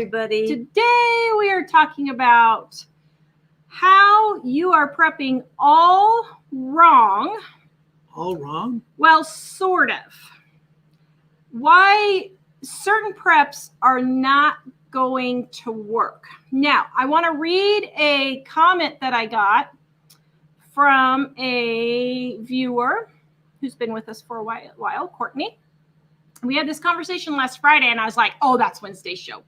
everybody. Today we are talking about how you are prepping all wrong. All wrong? Well, sort of. Why certain preps are not going to work. Now, I want to read a comment that I got from a viewer who's been with us for a while, Courtney. We had this conversation last Friday, and I was like, oh, that's Wednesday's show.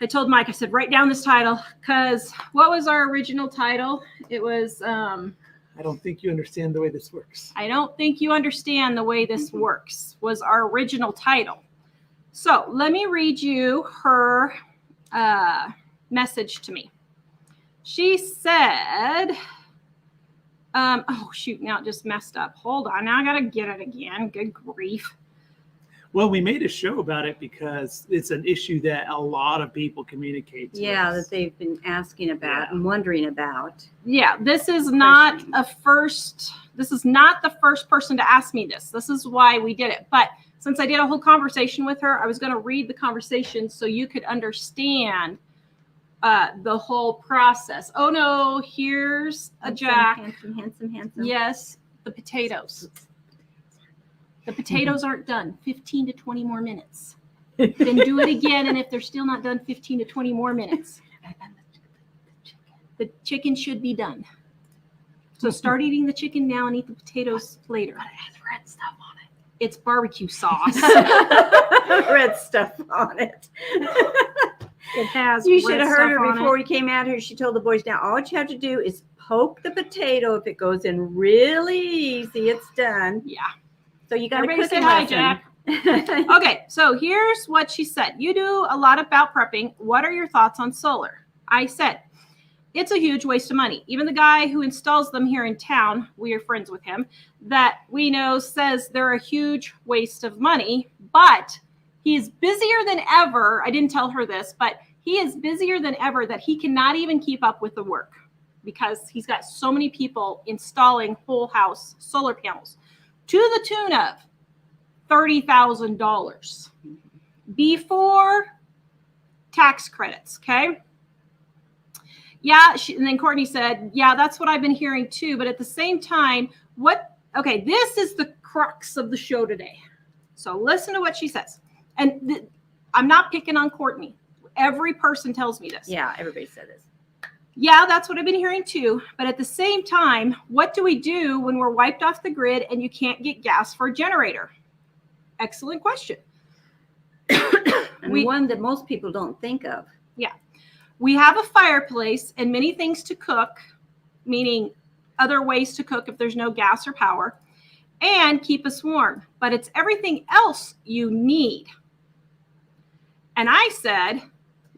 I told Mike, I said, write down this title, because what was our original title? It was... I don't think you understand the way this works. I don't think you understand the way this works was our original title. So let me read you her message to me. She said... oh, shoot, now it just messed up. Hold on. Now I got to get it again. Good grief. Well, we made a show about it because it's an issue that a lot of people communicate to us. That they've been asking about and wondering about. Yeah, this is not the first person to ask me this. This is why we did it. But since I did a whole conversation with her, I was going to read the conversation so you could understand the whole process. Oh no, here's a Jack. Handsome. Yes, the potatoes. The potatoes aren't done. 15 to 20 more minutes. Then do it again, and if they're still not done, 15 to 20 more minutes. The chicken should be done. So start eating the chicken now and eat the potatoes later. But it has red stuff on it. It's barbecue sauce. Red stuff on it. It has. You should have heard her before we came out here. She told the boys, now all you have to do is poke the potato. If it goes in really easy, it's done. Yeah. So you got to Everybody cook say hi, Jack. Okay, so here's what she said. You do a lot about prepping. What are your thoughts on solar? I said, it's a huge waste of money. Even the guy who installs them here in town, we are friends with him, that we know says they're a huge waste of money, but he is busier than ever. I didn't tell her this, but he is busier than ever that he cannot even keep up with the work because he's got so many people installing whole house solar panels to the tune of $30,000 before tax credits. Okay. Yeah. And then Courtney said, yeah, that's what I've been hearing too. But at the same time, this is the crux of the show today. So listen to what she says. And I'm not picking on Courtney. Every person tells me this. Yeah, everybody said this. Yeah, that's what I've been hearing too. But at the same time, what do we do when we're wiped off the grid and you can't get gas for a generator? Excellent question. And one that most people don't think of. Yeah. We have a fireplace and many things to cook, meaning other ways to cook if there's no gas or power, and keep us warm. But it's everything else you need. And I said,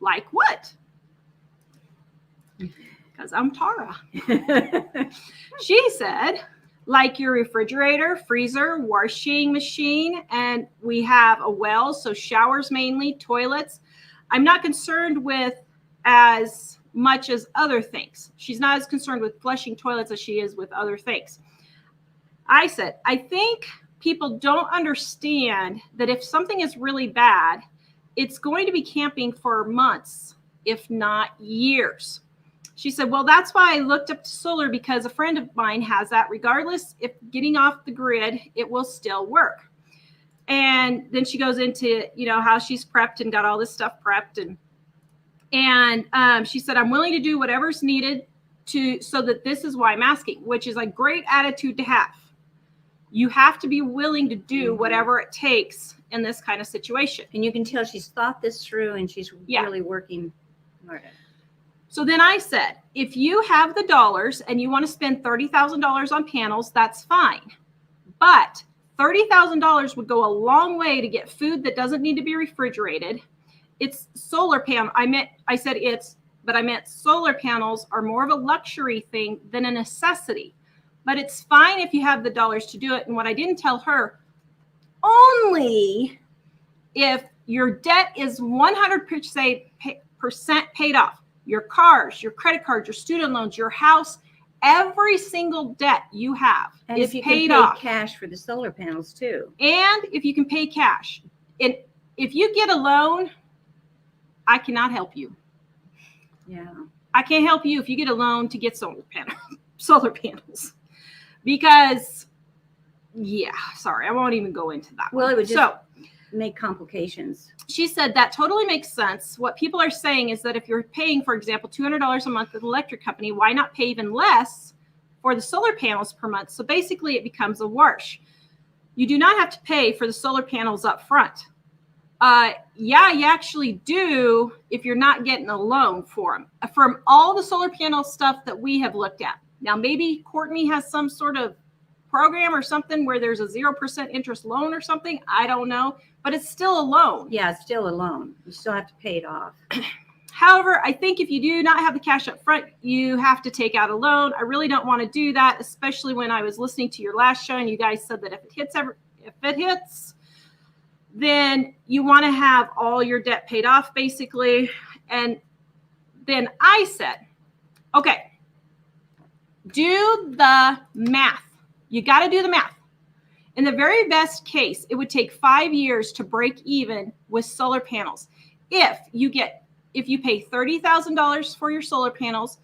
like what? Because I'm Tara. She said, like your refrigerator, freezer, washing machine, and we have a well, so showers mainly, toilets. I'm not concerned with as much as other things. She's not as concerned with flushing toilets as she is with other things. I said, I think people don't understand that if something is really bad, it's going to be camping for months, if not years. She said, well, that's why I looked up to solar because a friend of mine has that. Regardless if getting off the grid, it will still work. And then she goes into, how she's prepped and got all this stuff prepped. And she said, I'm willing to do whatever's needed so that this is why I'm asking, which is a great attitude to have. You have to be willing to do whatever it takes in this kind of situation. And you can tell she's thought this through and she's really working hard at it. So then I said, if you have the dollars and you want to spend $30,000 on panels, that's fine. But $30,000 would go a long way to get food that doesn't need to be refrigerated. It's solar panel. I meant solar panels are more of a luxury thing than a necessity. But it's fine if you have the dollars to do it. And what I didn't tell her, only if your debt is 100% paid off. Your cars, your credit cards, your student loans, your house, every single debt you have is paid off. Pay cash for the solar panels too. And if you can pay cash. And if you get a loan, I cannot help you. Yeah. I can't help you if you get a loan to get solar panels. Because, yeah, sorry, I won't even go into that. Well, one. it would just make complications. She said that totally makes sense. What people are saying is that if you're paying, for example, $200 a month with the electric company, why not pay even less for the solar panels per month? So basically it becomes a wash. You do not have to pay for the solar panels up front. Yeah, you actually do if you're not getting a loan for them. From all the solar panel stuff that we have looked at. Now, maybe Courtney has some sort of program or something where there's a 0% interest loan or something. I don't know, but it's still a loan. Yeah, it's still a loan. You still have to pay it off. However, I think if you do not have the cash up front, you have to take out a loan. I really don't want to do that, especially when I was listening to your last show and you guys said that if it hits, then you want to have all your debt paid off, basically. And then I said, okay, do the math. You got to do the math. In the very best case, it would take 5 years to break even with solar panels. If you pay $30,000 for your solar panels,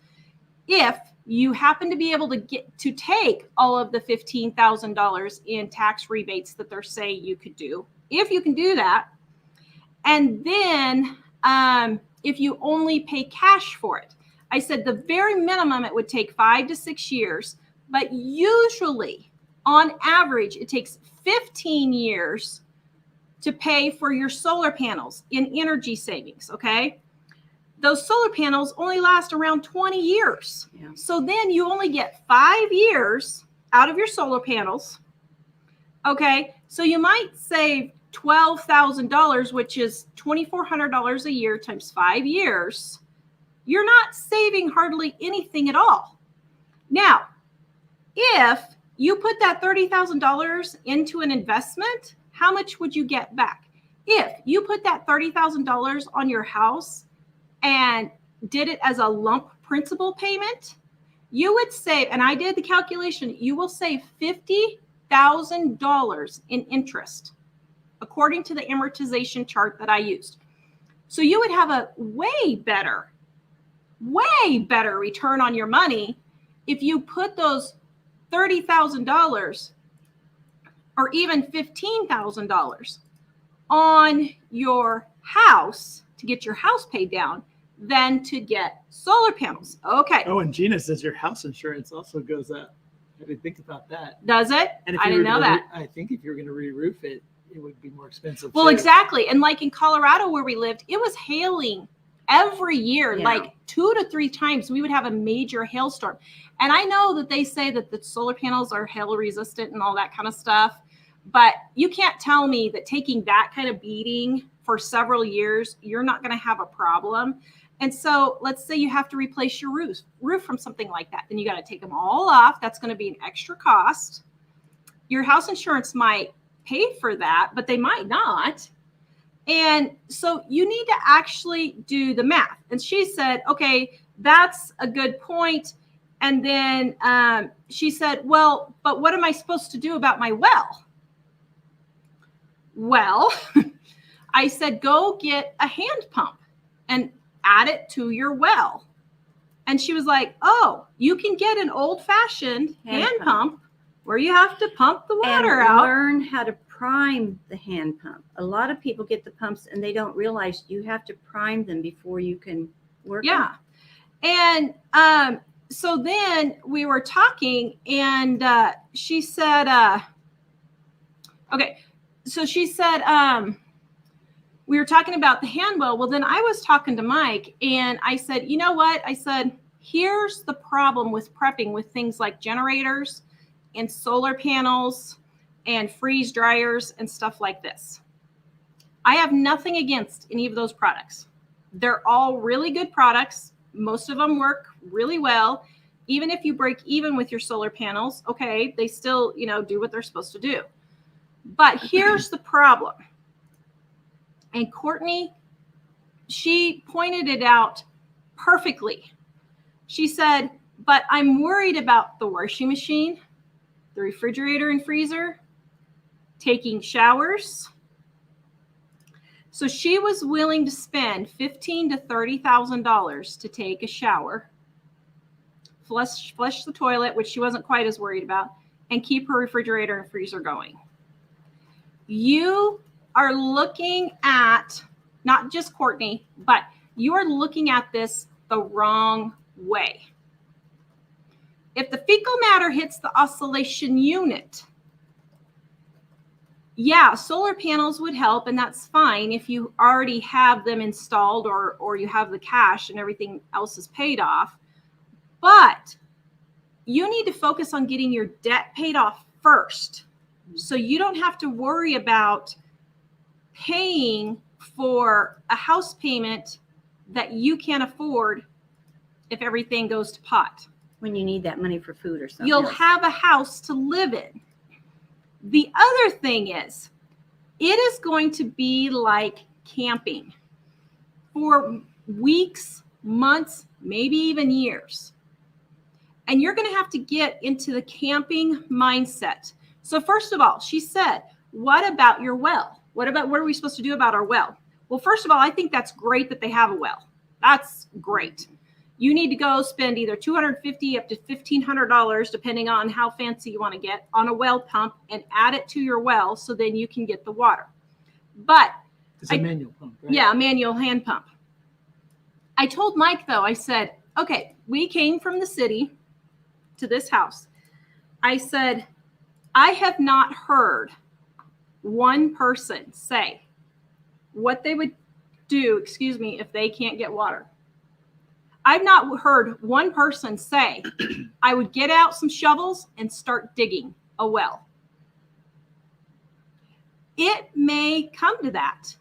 if you happen to be able to take all of the $15,000 in tax rebates that they're saying you could do, if you can do that, and then if you only pay cash for it. I said the very minimum it would take 5 to 6 years, but usually on average it takes 15 years to pay for your solar panels in energy savings, okay? Those solar panels only last around 20 years. Yeah. So then you only get 5 years out of your solar panels, okay? So you might save $12,000, which is $2,400 a year times 5 years. You're not saving hardly anything at all. Now, if you put that $30,000 into an investment, how much would you get back? If you put that $30,000 on your house and did it as a lump principal payment, you would save, and I did the calculation, you will save $50,000 in interest, according to the amortization chart that I used. So you would have a way better return on your money if you put those $30,000 or even $15,000 on your house to get your house paid down than to get solar panels. Okay. Oh, and Gina says your house insurance also goes up. I didn't think about that. Does it? And I didn't know that. I think if you were going to re-roof it, it would be more expensive. Well, too. exactly. And like in Colorado where we lived, it was hailing every year, like 2 to 3 times. We would have a major hailstorm. And I know that they say that the solar panels are hail resistant and all that kind of stuff. But you can't tell me that taking that kind of beating for several years, you're not going to have a problem. And so let's say you have to replace your roof from something like that. Then you got to take them all off. That's going to be an extra cost. Your house insurance might pay for that, but they might not. And so you need to actually do the math. And she said, okay, that's a good point. And then she said, well, but what am I supposed to do about my well? Well, I said, go get a hand pump and add it to your well. And she was like, oh, you can get an old-fashioned hand pump where you have to pump the water out. Learn how to prime the hand pump. A lot of people get the pumps and they don't realize you have to prime them before you can work. Yeah. And so then we were talking and she said, okay. So she said, we were talking about the hand well. Well, then I was talking to Mike and I said, you know what? I said, here's the problem with prepping with things like generators and solar panels and freeze dryers and stuff like this. I have nothing against any of those products. They're all really good products. Most of them work really well. Even if you break even with your solar panels, okay, they still, do what they're supposed to do. But here's the problem. And Courtney, she pointed it out perfectly. She said, but I'm worried about the washing machine, the refrigerator and freezer, taking showers. So she was willing to spend $15,000 to $30,000 to take a shower, flush the toilet, which she wasn't quite as worried about, and keep her refrigerator and freezer going. You are looking at, not just Courtney, but you are looking at this the wrong way. If the fecal matter hits the oscillation unit, yeah, solar panels would help, and that's fine if you already have them installed or you have the cash and everything else is paid off. But you need to focus on getting your debt paid off first, so you don't have to worry about paying for a house payment that you can't afford if everything goes to pot. When you need that money for food or something. You'll have a house to live in. The other thing is, it is going to be like camping for weeks, months, maybe even years. And you're going to have to get into the camping mindset. So first of all, she said, what about your well? What are we supposed to do about our well? Well, first of all, I think that's great that they have a well. That's great. You need to go spend either $250 up to $1,500, depending on how fancy you want to get, on a well pump and add it to your well so then you can get the water. But it's a manual pump, right? Yeah, a manual hand pump. I told Mike, though, I said, okay, we came from the city to this house. I said, I have not heard one person say what they would do, if they can't get water. I've not heard one person say, I would get out some shovels and start digging a well. It may come to that.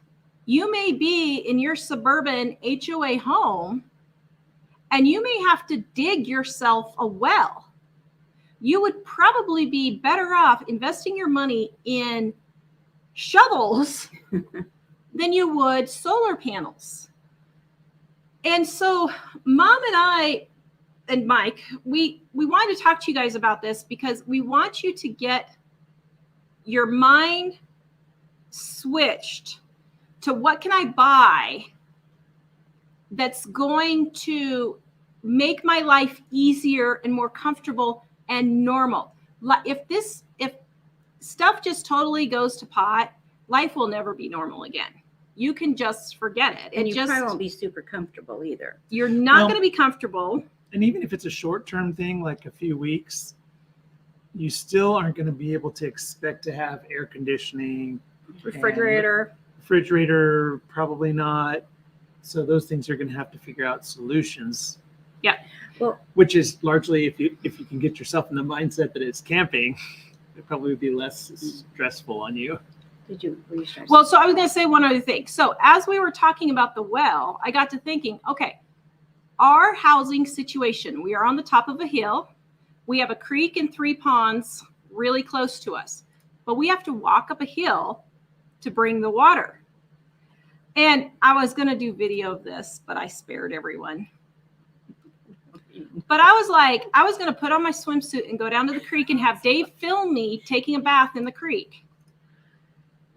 You may be in your suburban HOA home and you may have to dig yourself a well. You would probably be better off investing your money in shovels than you would solar panels. And so Mom and I and Mike, we wanted to talk to you guys about this because we want you to get your mind switched to what can I buy that's going to make my life easier and more comfortable and normal. If stuff just totally goes to pot, life will never be normal again. You can just forget it. And you probably won't be super comfortable either. You're not going to be comfortable. And even if it's a short-term thing, like a few weeks, you still aren't going to be able to expect to have air conditioning. Refrigerator, probably not. So those things are going to have to figure out solutions. Yeah. Well, which is largely if you can get yourself in the mindset that it's camping, it probably would be less stressful on you. Well, so I was going to say one other thing. So as we were talking about the well, I got to thinking, okay, our housing situation, we are on the top of a hill. We have a creek and 3 ponds really close to us, but we have to walk up a hill to bring the water. And I was going to do video of this, but I spared everyone. But I was like, I was going to put on my swimsuit and go down to the creek and have Dave film me taking a bath in the creek.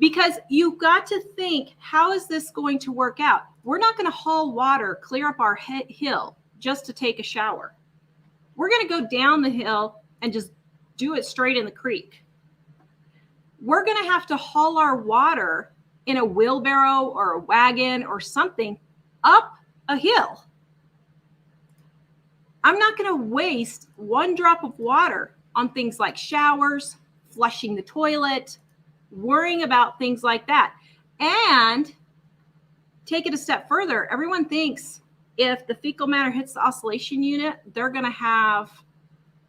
Because you've got to think, how is this going to work out? We're not going to haul water, clear up our hill just to take a shower. We're going to go down the hill and just do it straight in the creek. We're going to have to haul our water in a wheelbarrow or a wagon or something up a hill. I'm not going to waste one drop of water on things like showers, flushing the toilet, worrying about things like that. And take it a step further. Everyone thinks if the fecal matter hits the oscillation unit, they're going to have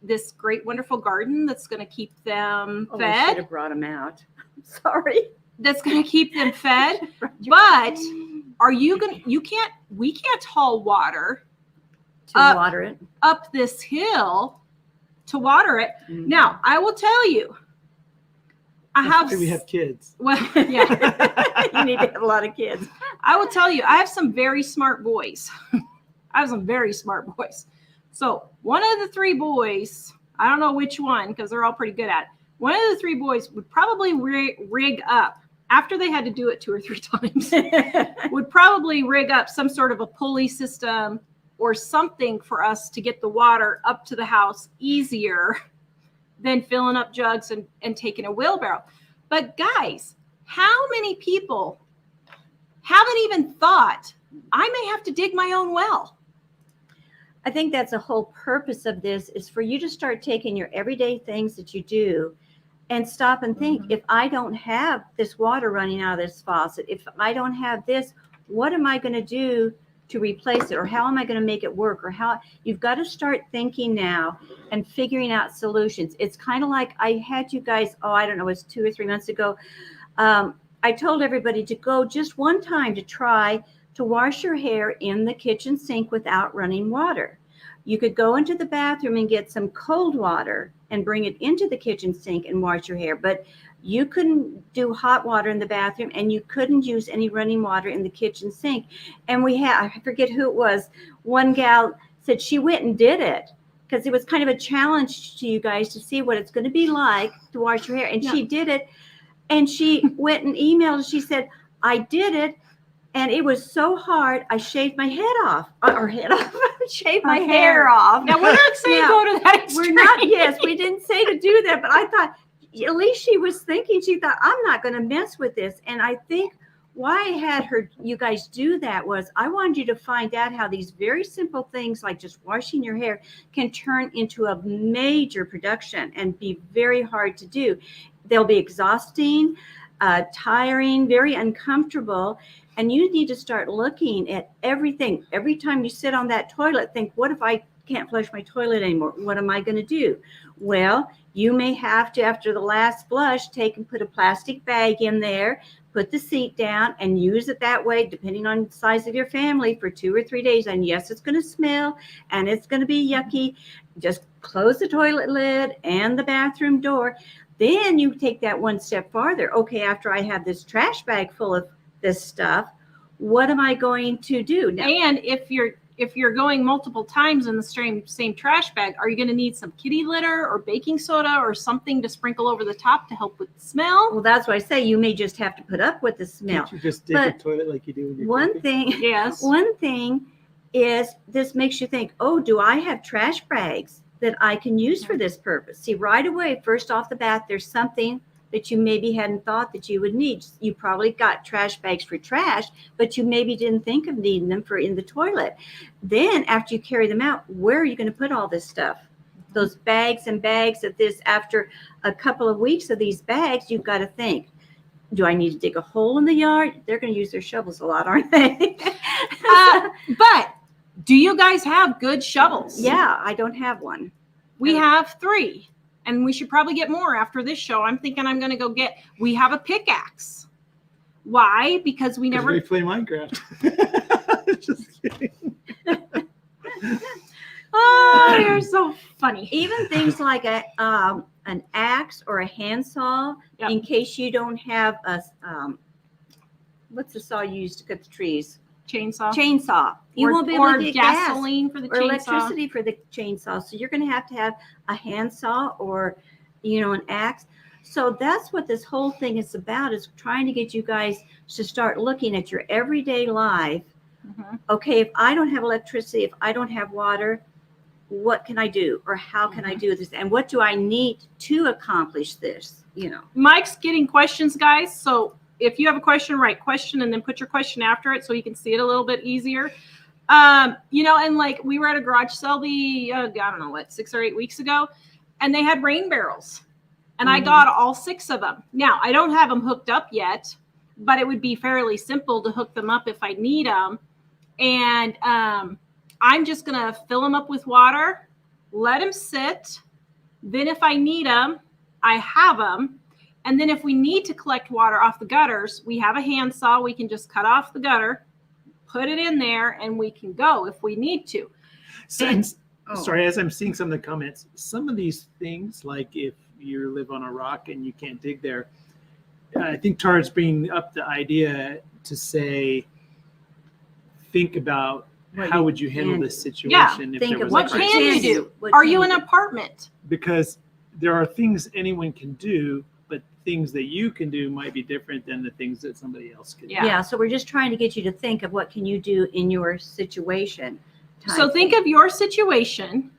this great, wonderful garden that's going to keep them fed. I should have brought them out. Sorry. That's going to keep them fed. But are you going to, we can't haul water to water it up this hill to water it. Mm-hmm. Now, I will tell you, we have kids. Well, yeah. You need to have a lot of kids. I will tell you, I have some very smart boys. So one of the 3 boys, I don't know which one, because they're all pretty good at it. One of the 3 boys would probably rig up after they had to do it 2 or 3 times, would probably rig up some sort of a pulley system or something for us to get the water up to the house easier than filling up jugs and taking a wheelbarrow. But guys, how many people haven't even thought, I may have to dig my own well? I think that's the whole purpose of this, is for you to start taking your everyday things that you do and stop and think, if I don't have this water running out of this faucet, if I don't have this, what am I going to do to replace it? Or how am I going to make it work? Or how you've got to start thinking now and figuring out solutions. It's kind of like I had you guys, I don't know, it was 2 or 3 months ago. I told everybody to go just one time to try to wash your hair in the kitchen sink without running water. You could go into the bathroom and get some cold water and bring it into the kitchen sink and wash your hair. But you couldn't do hot water in the bathroom, and you couldn't use any running water in the kitchen sink. And I forget who it was. One gal said she went and did it because it was kind of a challenge to you guys to see what it's going to be like to wash your hair. And she did it. And she went and emailed. She said, I did it. And it was so hard, I shaved my head off. Shaved my hair off. Now, we're not saying go to that extreme. We're not, yes, we didn't say to do that. But I thought, at least she was thinking, she thought, I'm not going to mess with this. And I think why I had you guys do that was I wanted you to find out how these very simple things like just washing your hair can turn into a major production and be very hard to do. They'll be exhausting, tiring, very uncomfortable. And you need to start looking at everything. Every time you sit on that toilet, think, what if I can't flush my toilet anymore? What am I going to do? Well, you may have to, after the last flush, take and put a plastic bag in there, put the seat down, and use it that way, depending on the size of your family, for 2 or 3 days. And yes, it's going to smell and it's going to be yucky. Just close the toilet lid and the bathroom door. Then you take that one step farther. Okay, after I have this trash bag full of this stuff, what am I going to do now? And if you're going multiple times in the same trash bag, are you going to need some kitty litter or baking soda or something to sprinkle over the top to help with the smell? Well, that's why I say you may just have to put up with the smell. Can't you just dig the toilet like you do with your one coffee? thing is, this makes you think, do I have trash bags that I can use for this purpose? See, right away, first off the bat, there's something that you maybe hadn't thought that you would need. You probably got trash bags for trash, but you maybe didn't think of needing them for in the toilet. Then after you carry them out, where are you going to put all this stuff? Those bags and bags of this. After a couple of weeks of these bags, you've got to think, do I need to dig a hole in the yard? They're going to use their shovels a lot, aren't they? But do you guys have good shovels? Yeah, I don't have one. We have 3. And we should probably get more after this show. I'm thinking I'm going to we have a pickaxe. Why? Because we never play Minecraft. Just kidding. Oh, you're so funny. Even things like an axe or a handsaw, in case you don't have a, what's the saw you use to cut the trees? Chainsaw. You won't be able to get gasoline for the or chainsaw. Electricity for the chainsaw. So you're going to have a handsaw or, an axe. So that's what this whole thing is about, is trying to get you guys to start looking at your everyday life. Mm-hmm. Okay, if I don't have electricity, if I don't have water, what can I do? Or how can I do this? And what do I need to accomplish this? Mike's getting questions, guys. So if you have a question, write question and then put your question after it so you can see it a little bit easier. And like we were at a garage sale 6 or 8 weeks ago, and they had rain barrels, and I got all 6 of them. Now I don't have them hooked up yet, but it would be fairly simple to hook them up if I need them. And I'm just going to fill them up with water, let them sit. Then if I need them, I have them. And then if we need to collect water off the gutters, we have a handsaw. We can just cut off the gutter, put it in there, and we can go if we need to. Sorry, as I'm seeing some of the comments, some of these things, like if you live on a rock and you can't dig there, I think Tara's bringing up the idea to say, think about how would you handle this situation if there was what a crisis. can you do? Are you in an apartment? Because there are things anyone can do, but things that you can do might be different than the things that somebody else can do. Yeah. So we're just trying to get you to think of what can you do in your situation. So think of your situation,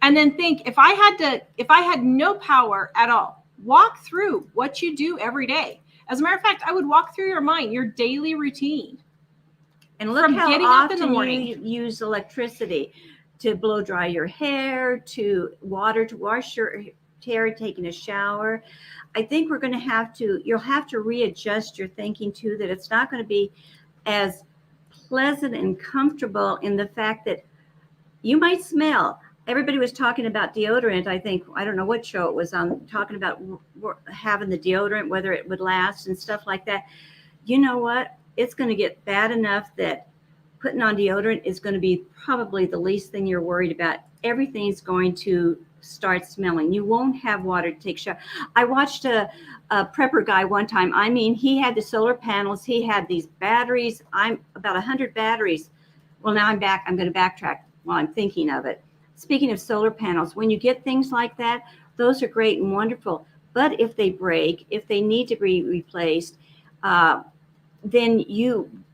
and then think, if I had no power at all, walk through what you do every day. As a matter of fact, I would walk through your mind, your daily routine. And look From how getting up in often the morning. you use electricity to blow dry your hair, to water to wash your hair, taking a shower. I think you'll have to readjust your thinking too, that it's not going to be as pleasant and comfortable in the fact that you might smell. Everybody was talking about deodorant. I don't know what show it was on, talking about having the deodorant, whether it would last and stuff like that. You know what? It's going to get bad enough that putting on deodorant is going to be probably the least thing you're worried about. Everything's going to start smelling. You won't have water to take a shower. I watched a prepper guy one time. I mean, he had the solar panels. He had these batteries. I'm about 100 batteries. Well, now I'm back. I'm going to backtrack while I'm thinking of it. Speaking of solar panels, when you get things like that, those are great and wonderful. But if they break, if they need to be replaced, then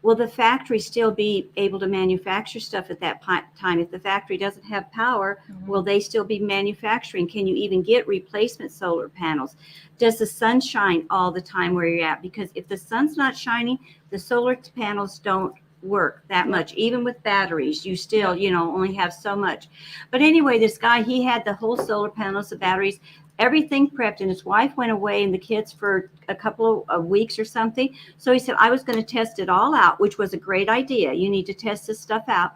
will the factory still be able to manufacture stuff at that time? If the factory doesn't have power, will they still be manufacturing? Can you even get replacement solar panels? Does the sun shine all the time where you're at? Because if the sun's not shining, the solar panels don't work that much. Even with batteries, you still, only have so much. But anyway, this guy, he had the whole solar panels, the batteries, everything prepped, and his wife went away and the kids for a couple of weeks or something. So he said, I was going to test it all out, which was a great idea. You need to test this stuff out.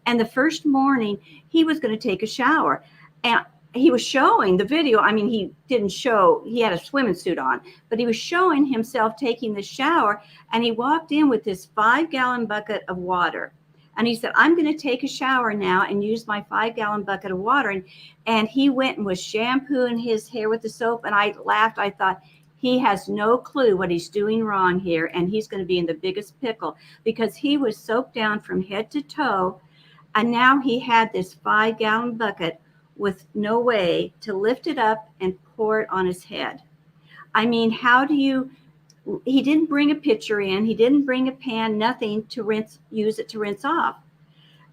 And the first morning he was going to take a shower, and he was showing the video. I mean, he didn't show, he had a swimming suit on, but he was showing himself taking the shower, and he walked in with this 5-gallon bucket of water. And he said, I'm going to take a shower now and use my 5-gallon bucket of water. And he went and was shampooing his hair with the soap. And I laughed. I thought, he has no clue what he's doing wrong here. And he's going to be in the biggest pickle, because he was soaked down from head to toe. And now he had this 5-gallon bucket with no way to lift it up and pour it on his head. I mean, he didn't bring a pitcher in. He didn't bring a pan, nothing to use it to rinse off.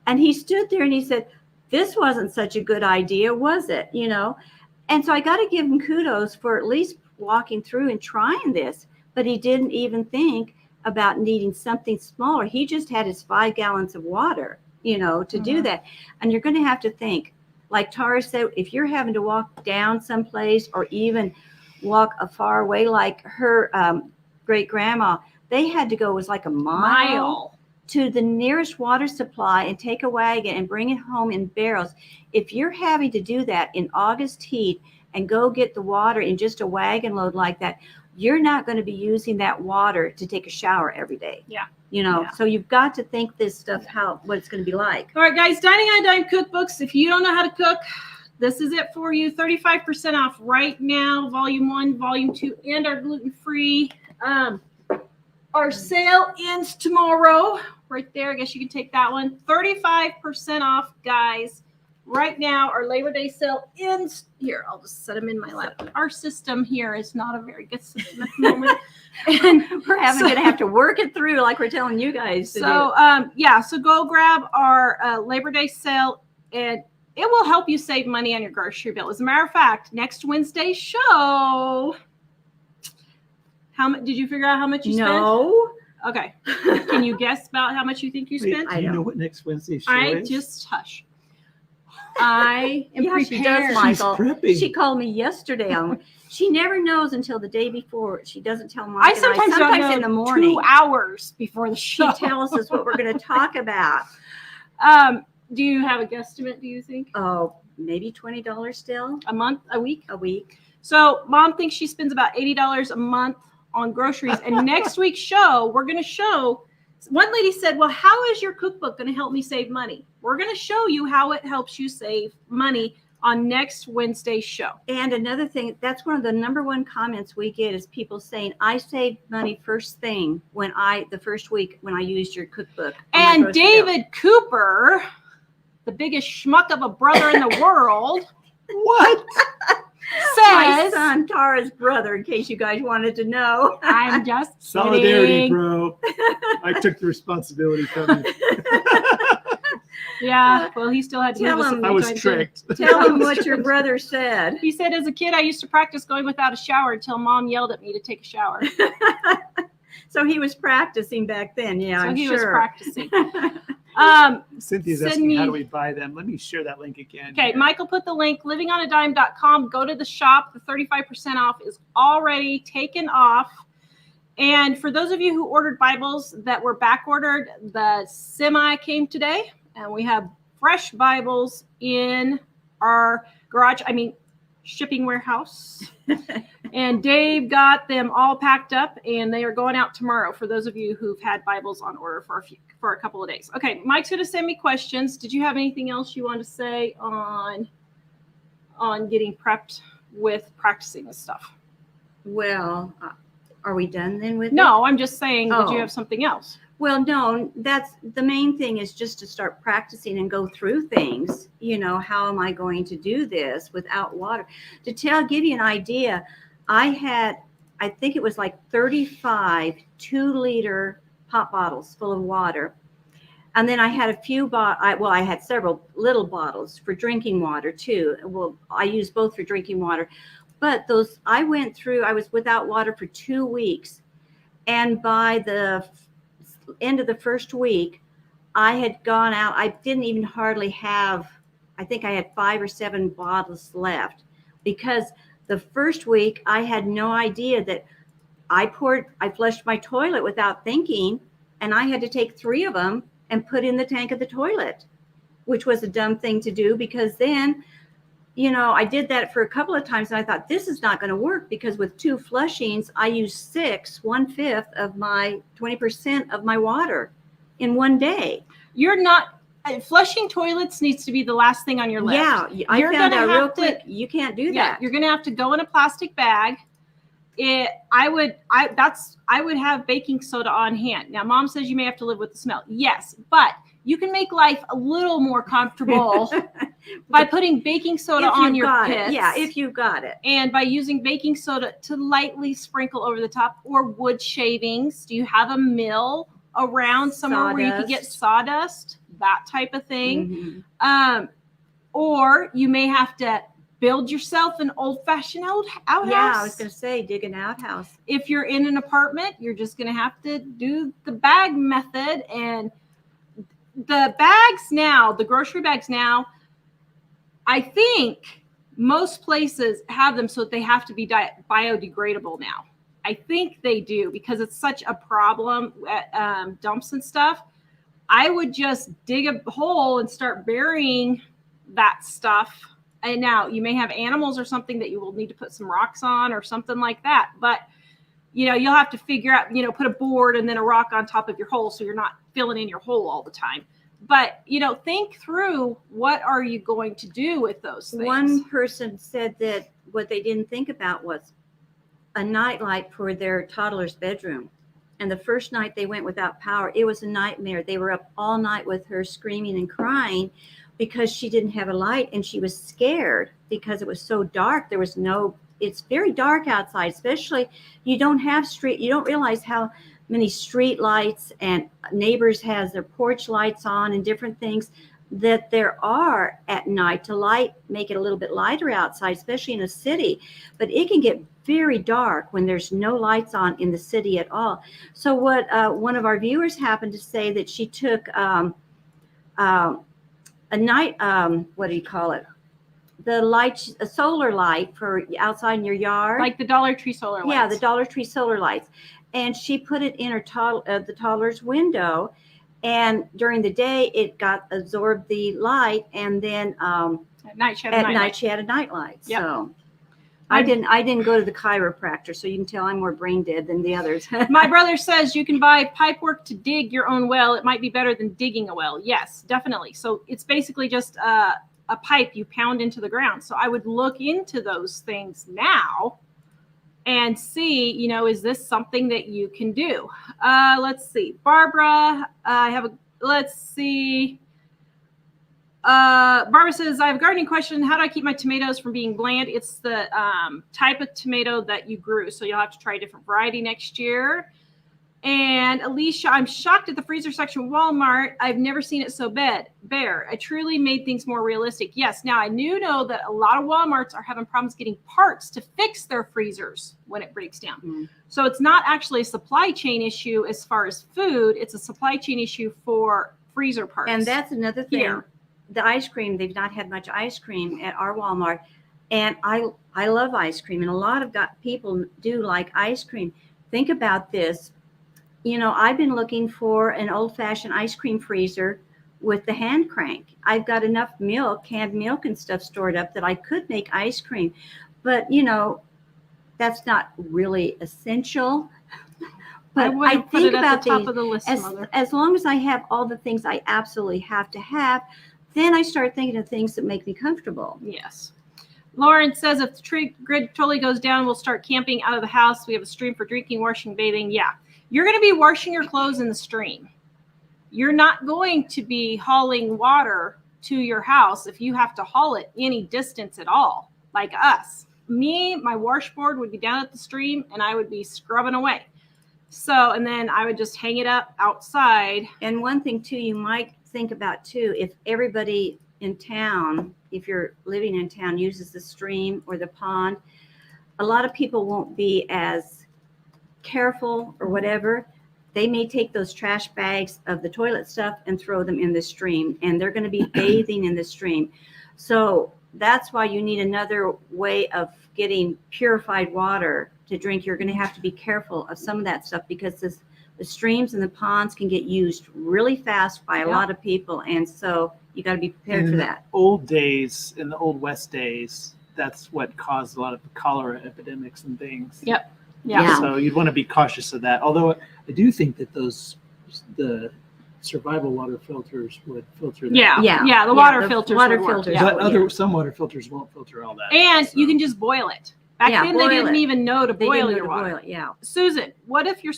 And he stood there and he said, this wasn't such a good idea, was it? And so I got to give him kudos for at least walking through and trying this. But he didn't even think about needing something smaller. He just had his 5 gallons of water, to do that. And you're going to have to think, like Tara said, if you're having to walk down someplace or even walk a far away, like her great grandma, they had to go, it was like a mile to the nearest water supply and take a wagon and bring it home in barrels. If you're having to do that in August heat and go get the water in just a wagon load like that, you're not going to be using that water to take a shower every day. Yeah. So you've got to think this stuff, what it's going to be like. All right, guys, Dining on a Dime cookbooks. If you don't know how to cook, this is it for you. 35% off right now, volume 1, volume 2, and our gluten-free. Our sale ends tomorrow. Right there. I guess you can take that one. 35% off, guys. Right now, our Labor Day sale ends. Here, I'll just set them in my lap. Our system here is not a very good system at the moment. And we're going to have to work it through like we're telling you guys to do. So go grab our Labor Day sale, and it will help you save money on your grocery bill. As a matter of fact, next Wednesday's show, did you figure out how much you spent? No. Okay. Can you guess about how much you think you spent? Do you know what next Wednesday's show is? Just hush. I am prepared. She does, Michael. She's prepping. She called me yesterday. She never knows until the day before. She doesn't tell Mike. I sometimes don't know in the morning. 2 hours before the show. She tells us what we're going to talk about. Do you have a guesstimate, do you think? Oh, maybe $20 still. A month? A week? A week. So Mom thinks she spends about $80 a month on groceries. And next week's show, we're going to show. One lady said, well, how is your cookbook going to help me save money? We're going to show you how it helps you save money on next Wednesday's show. And another thing, that's one of the number one comments we get is people saying, I saved money first thing the first week when I used your cookbook. And David Cooper, the biggest schmuck of a brother in the world. What? My says, son, Tara's brother, in case you guys wanted to know. I'm just Solidarity, kidding. bro. I took the responsibility from you. Yeah, well, he still had to Tell move us a him- few I was times in. tricked. Tell him what your brother said. He said, as a kid, I used to practice going without a shower until mom yelled at me to take a shower. So he was practicing back then. Yeah, So I'm he sure. was practicing. Cynthia's Send asking, me- how do we buy them? Let me share that link again. Okay, here. Michael put the link, livingonadime.com. Go to the shop. The 35% off is already taken off. And for those of you who ordered Bibles that were back ordered, the semi came today, and we have fresh Bibles in our garage. Shipping warehouse. And Dave got them all packed up, and they are going out tomorrow for those of you who've had Bibles on order for a couple of days. Okay, Mike's going to send me questions. Did you have anything else you want to say on getting prepped with practicing this stuff? Well, are we done then with it? No, I'm just saying, did you Oh. have something else? Well, no, that's the main thing is just to start practicing and go through things. How am I going to do this without water? To give you an idea, I think it was like 35 2-liter pop bottles full of water. And then I had a few, I had several little bottles for drinking water too. Well, I use both for drinking water. But I was without water for 2 weeks. And by the end of the first week, I had gone out. I didn't even hardly have, I think I had 5 or 7 bottles left, because the first week I had no idea that I flushed my toilet without thinking, and I had to take 3 of them and put in the tank of the toilet, which was a dumb thing to do, because then, I did that for a couple of times, and I thought, this is not going to work, because with 2 flushings, I used 1/5 of my 20% of my water in one day. You're not flushing toilets needs to be the last thing on your list. Yeah, I You're found gonna out have real to- quick, you can't do Yeah, that. you're gonna have to go in a plastic bag. I would have baking soda on hand. Now, Mom says you may have to live with the smell. Yes, but you can make life a little more comfortable by putting baking soda on your pits. Yeah, if you got it. And by using baking soda to lightly sprinkle over the top, or wood shavings. Do you have a mill around somewhere where you could get sawdust? That type of thing. Mhm. Or you may have to build yourself an old-fashioned outhouse. Yeah, I was going to say, dig an outhouse. If you're in an apartment, you're just going to have to do the bag method. And the bags now, the grocery bags now, I think most places have them so that they have to be biodegradable now. I think they do, because it's such a problem at dumps and stuff. I would just dig a hole and start burying that stuff. And now you may have animals or something that you will need to put some rocks on or something like that. But, you'll have to figure out, put a board and then a rock on top of your hole so you're not filling in your hole all the time. But, think through, what are you going to do with those things? One person said that what they didn't think about was a nightlight for their toddler's bedroom. And the first night they went without power, it was a nightmare. They were up all night with her screaming and crying because she didn't have a light, and she was scared because it was so dark. It's very dark outside, especially you don't realize how many street lights and neighbors has their porch lights on and different things that there are at night to make it a little bit lighter outside, especially in a city. But it can get very dark when there's no lights on in the city at all. So what one of our viewers happened to say, that she took a night, what do you call it? The light, a solar light for outside in your yard. Like the Dollar Tree solar lights. Yeah, the Dollar Tree solar lights. And she put it in her the toddler's window. And during the day, it absorbed the light. And then At night, she had at a night, she had a night light. Yep. So I didn't go to the chiropractor, so you can tell I'm more brain dead than the others. My brother says you can buy pipe work to dig your own well. It might be better than digging a well. Yes, definitely. So it's basically just a pipe you pound into the ground. So I would look into those things now and see, is this something that you can do? Let's see. Barbara, let's see. Barbara says, I have a gardening question. How do I keep my tomatoes from being bland? It's the type of tomato that you grew. So you'll have to try a different variety next year. And Alicia, I'm shocked at the freezer section of Walmart. I've never seen it so bare. I truly made things more realistic. Yes, now I know that a lot of Walmarts are having problems getting parts to fix their freezers when it breaks down. Mm. So it's not actually a supply chain issue as far as food. It's a supply chain issue for freezer parts. And that's another thing. Here. The ice cream, they've not had much ice cream at our Walmart. And I love ice cream. And a lot of people do like ice cream. Think about this. You know, I've been looking for an old-fashioned ice cream freezer with the hand crank. I've got enough milk, canned milk and stuff stored up that I could make ice cream. But, you know, that's not really essential. But I put think it at about the top these, of the list, Mother. as long as I have all the things I absolutely have to have, then I start thinking of things that make me comfortable. Yes. Lauren says, if the tree grid totally goes down, we'll start camping out of the house. We have a stream for drinking, washing, bathing. Yeah. You're going to be washing your clothes in the stream. You're not going to be hauling water to your house if you have to haul it any distance at all, like us. Me, my washboard would be down at the stream and I would be scrubbing away. So, and then I would just hang it up outside. And one thing too, you might think about too, if everybody in town, if you're living in town, uses the stream or the pond, a lot of people won't be as careful or whatever. They may take those trash bags of the toilet stuff and throw them in the stream, and they're going to be bathing in the stream. So that's why you need another way of getting purified water to drink. You're going to have to be careful of some of that stuff because the streams and the ponds can get used really fast by a lot of people, and so you got to be prepared for that. Old days, in the old West days, that's what caused a lot of cholera epidemics and things. Yep. Yeah. So you'd want to be cautious of that. Although I do think that the survival water filters would filter that. Yeah. The water filters. Water would work. filters. Yeah. But some water filters won't filter all that. And so. you can just boil it. Back then, they didn't even know to They boil didn't know your to water. boil it, yeah. Susan, what if your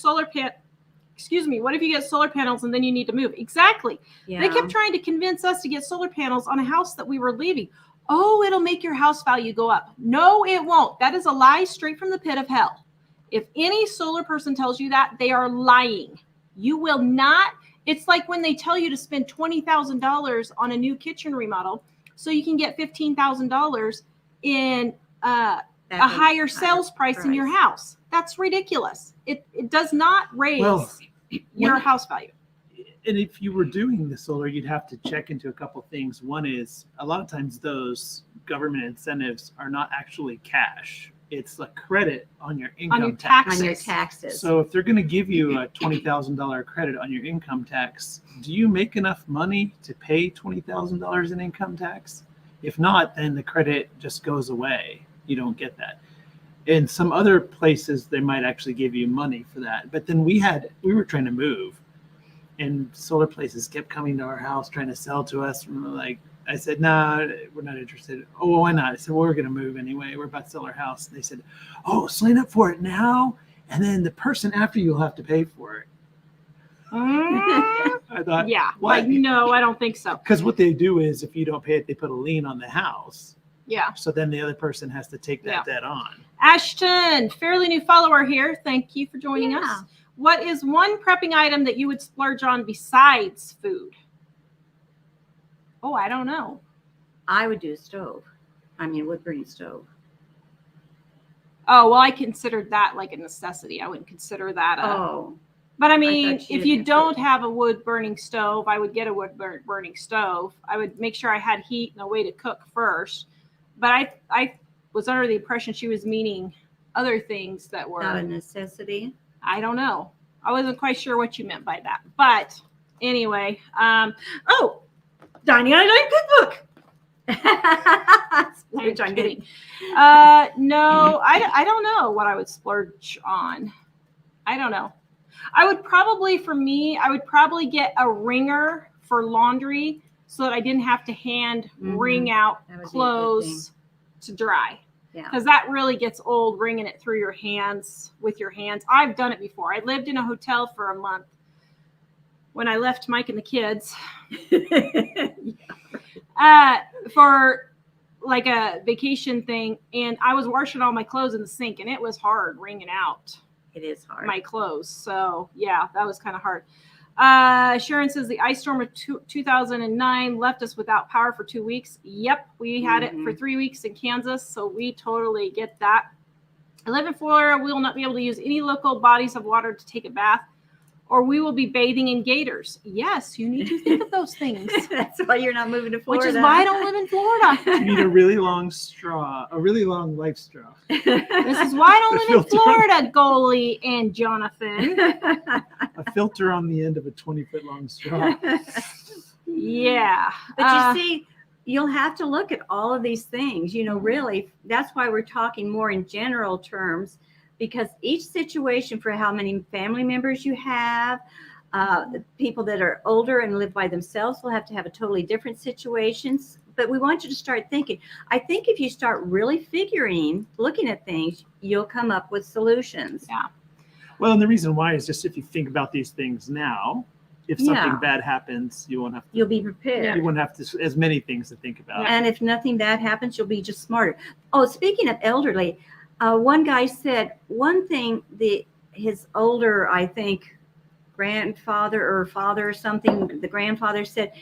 what if you get solar panels and then you need to move? Exactly. Yeah. They kept trying to convince us to get solar panels on a house that we were leaving. Oh, it'll make your house value go up. No, it won't. That is a lie straight from the pit of hell. If any solar person tells you that, they are lying. You will not. It's like when they tell you to spend $20,000 on a new kitchen remodel so you can get $15,000 in a higher sales price in your house. That's ridiculous. It does not raise your house value. And if you were doing the solar, you'd have to check into a couple things. One is a lot of times those government incentives are not actually cash. It's a credit on your income tax. On your taxes. So if they're going to give you a $20,000 credit on your income tax, do you make enough money to pay $20,000 in income tax? If not, then the credit just goes away. You don't get that. In some other places, they might actually give you money for that. But then we were trying to move, and solar places kept coming to our house trying to sell to us. And we're like, I said, nah, we're not interested. Oh, well, why not? I said, well, we're going to move anyway. We're about to sell our house. And they said, oh, sign up for it now, and then the person after you will have to pay for it. I thought, yeah, what? like, no, I don't think so. Because what they do is if you don't pay it, they put a lien on the house. Yeah. So then the other person has to take that debt on. Ashton, fairly new follower here. Thank you for joining us. What is one prepping item that you would splurge on besides food? Oh, I don't know. I would do a stove. I mean, wood burning stove. Oh, well, I considered that like a necessity. I wouldn't consider that But I mean, if you don't have a wood burning stove, I would get a wood burning stove. I would make sure I had heat and a way to cook first. But I was under the impression she was meaning other things that were not a necessity. I don't know. I wasn't quite sure what you meant by that. But anyway, Dining Island Cookbook. Splurge on kidding. No, I don't know what I would splurge on. I don't know. I would probably get a wringer for laundry so that I didn't have to hand wring out clothes to dry. Yeah. Because that really gets old, wringing it through your hands with your hands. I've done it before. I lived in a hotel for a month when I left Mike and the kids. for like a vacation thing, and I was washing all my clothes in the sink, and it was hard wringing out It is hard. my clothes. So yeah, that was kind of hard. Sharon says the ice storm of 2009 left us without power for 2 weeks. Yep, we had it for 3 weeks in Kansas, so we totally get that. I live in Florida. We will not be able to use any local bodies of water to take a bath, or we will be bathing in gators. Yes, you need to think of those things. That's why you're not moving to Florida. Which is why I don't live in Florida. You need a really long straw, a really long life straw. This is why I don't live in Florida, Goalie and Jonathan. A filter on the end of a 20-foot long straw. Yeah. But you see, you'll have to look at all of these things, really. That's why we're talking more in general terms, because each situation for how many family members you have, the people that are older and live by themselves will have to have a totally different situations. But we want you to start thinking. I think if you start really looking at things, you'll come up with solutions. Yeah. Well, and the reason why is just if you think about these things now, if something bad happens, you won't have to. You'll be prepared. You won't have to, as many things to think about. And if nothing bad happens, you'll be just smarter. Oh, speaking of elderly, one guy said one thing, his older, I think, grandfather or father or something, the grandfather said,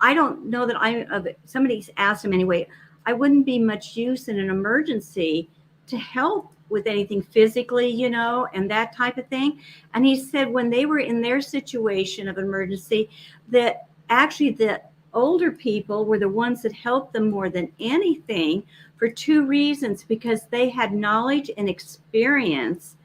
I don't know that somebody's asked him anyway, I wouldn't be much use in an emergency to help with anything physically, and that type of thing. And he said when they were in their situation of emergency, that actually the older people were the ones that helped them more than anything for 2 reasons, because they had knowledge and experience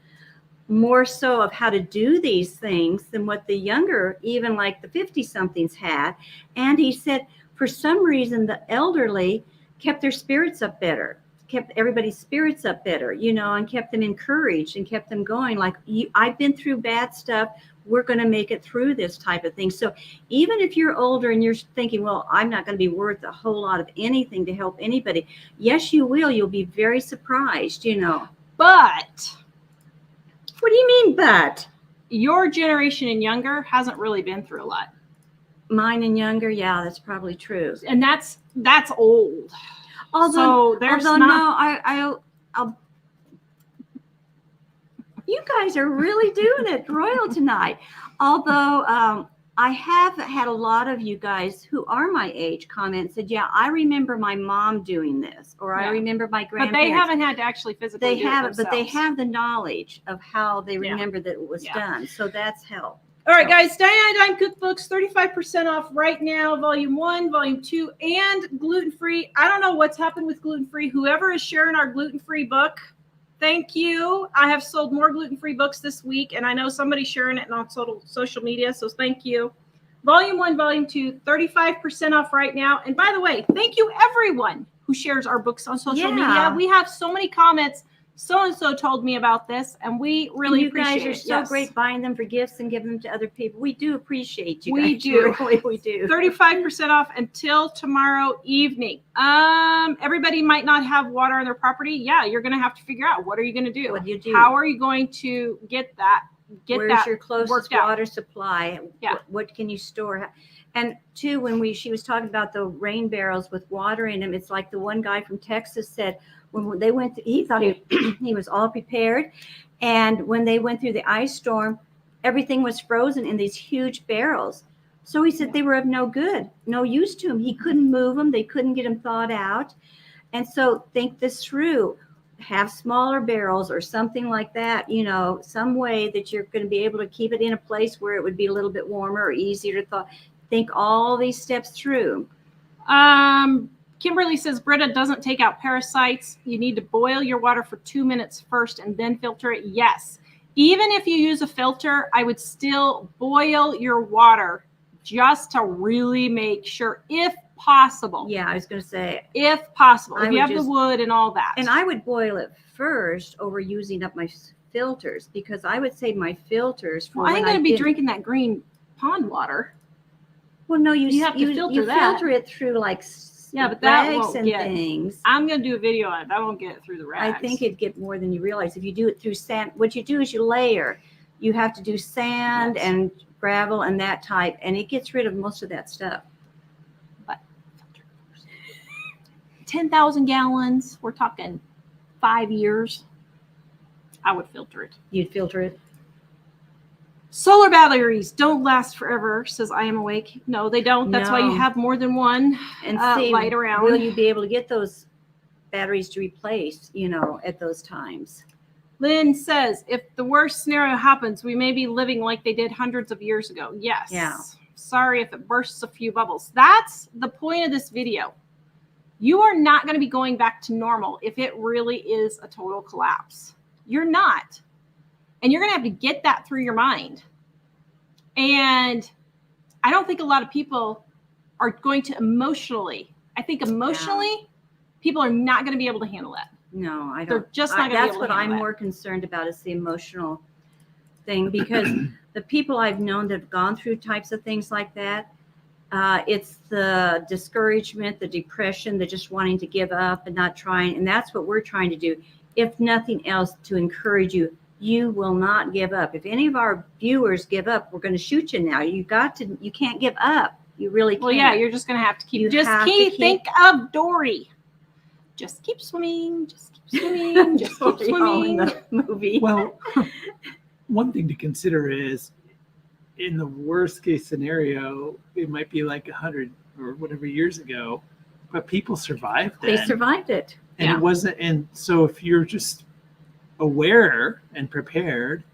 more so of how to do these things than what the younger, even like the 50-somethings had. And he said, for some reason, the elderly kept their spirits up better, kept everybody's spirits up better, and kept them encouraged and kept them going. Like, I've been through bad stuff. We're going to make it through this type of thing. So even if you're older and you're thinking, well, I'm not going to be worth a whole lot of anything to help anybody. Yes, you will. You'll be very surprised, But what do you mean, but? Your generation and younger hasn't really been through a lot. Mine and younger, yeah, that's probably true. And that's old. Although I'll you guys are really doing it royal tonight. Although I have had a lot of you guys who are my age comment said, yeah, I remember my mom doing this, or I remember my grandparents. But they haven't had to actually physically do it themselves. But they have the knowledge of how they remember that it was done. So that's help. All right, guys, Diane Dime Cookbooks, 35% off right now, Volume 1, Volume 2, and gluten-free. I don't know what's happened with gluten-free. Whoever is sharing our gluten-free book, thank you. I have sold more gluten-free books this week, and I know somebody's sharing it on social media, so thank you. Volume 1, Volume 2, 35% off right now. And by the way, thank you, everyone who shares our books on social media. We have so many comments. So-and-so told me about this, and we really appreciate it. You guys are so great buying them for gifts and giving them to other people. We do appreciate you guys. We do. Really, we do. 35% off until tomorrow evening. Everybody might not have water on their property. Yeah, you're going to have to figure out, what are you going to do? What do you do? How are you going to get that? Where's your closest water supply? Yeah. What can you store? And two, she was talking about the rain barrels with water in them, it's like the one guy from Texas said, when they went, he thought he was all prepared. And when they went through the ice storm, everything was frozen in these huge barrels. So he said they were of no use to him. He couldn't move them. They couldn't get them thawed out. And so think this through. Have smaller barrels or something like that, some way that you're going to be able to keep it in a place where it would be a little bit warmer or easier to thaw. Think all these steps through. Kimberly says, Britta doesn't take out parasites. You need to boil your water for 2 minutes first and then filter it. Yes. Even if you use a filter, I would still boil your water just to really make sure, if possible. Yeah, I was going to say. If possible. If you have the wood and all that. And I would boil it first over using up my filters, because I would save my filters for I ain't going to be drinking that green pond water. Well, no, you have to filter that. Filter it through like but that rags won't and things. I'm going to do a video on it. That won't get it through the rags. I think it'd get more than you realize. If you do it through sand, what you do is you layer. You have to do sand and gravel and that type, and it gets rid of most of that stuff. 10,000 gallons, we're talking 5 years, I would filter it. You'd filter it? Solar batteries don't last forever, says I Am Awake. No, they don't. That's why you No. have more than one And light around. will you be able to get those batteries to replace, at those times? Lynn says, if the worst scenario happens, we may be living like they did hundreds of years ago. Yes. Yeah. Sorry if it bursts a few bubbles. That's the point of this video. You are not going to be going back to normal if it really is a total collapse. You're not. And you're going to have to get that through your mind. And I don't think a lot of people are going to emotionally. I think emotionally, people are not going to be able to handle that. No, I don't. They're just not going to be That's able what to handle I'm that. more concerned about is the emotional thing, because the people I've known that have gone through types of things like that, it's the discouragement, the depression, the just wanting to give up and not trying. And that's what we're trying to do. If nothing else, to encourage you, you will not give up. If any of our viewers give up, we're going to shoot you now. You can't give up. You really can't. Well, yeah, you're just going to have to keep. Think of Dory. Just keep swimming. Just keep swimming. Just keep swimming. The movie. Well, one thing to consider is, in the worst case scenario, it might be like 100 or whatever years ago, but people survived They then. survived it. And Yeah. it wasn't, and so if you're just aware and prepared,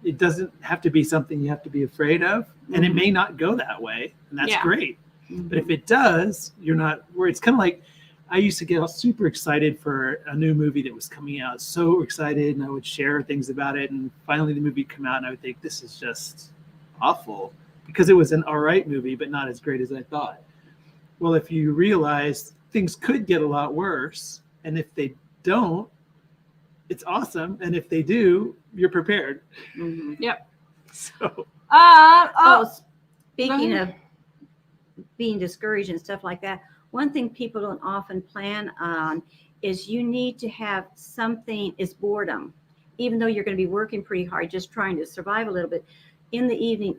it doesn't have to be something you have to be afraid of. And it may not go that way. And that's Yeah. great. But if it does, you're not worried. It's kind of like, I used to get all super excited for a new movie that was coming out. So excited, and I would share things about it. And finally the movie would come out and I would think, this is just awful, because it was an all right movie, but not as great as I thought. Well, if you realize things could get a lot worse, and if they don't, it's awesome. And if they do, you're prepared. Mhm. Yep. So, Speaking of being discouraged and stuff like that, one thing people don't often plan on is you need to have something, is boredom. Even though you're going to be working pretty hard, just trying to survive a little bit. In the evening,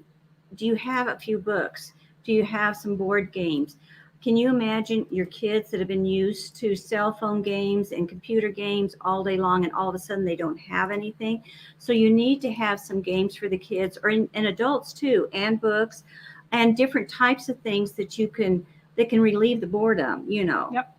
do you have a few books? Do you have some board games? Can you imagine your kids that have been used to cell phone games and computer games all day long, and all of a sudden they don't have anything? So you need to have some games for the kids, or and adults too, and books, and different types of things that can relieve the boredom, Yep.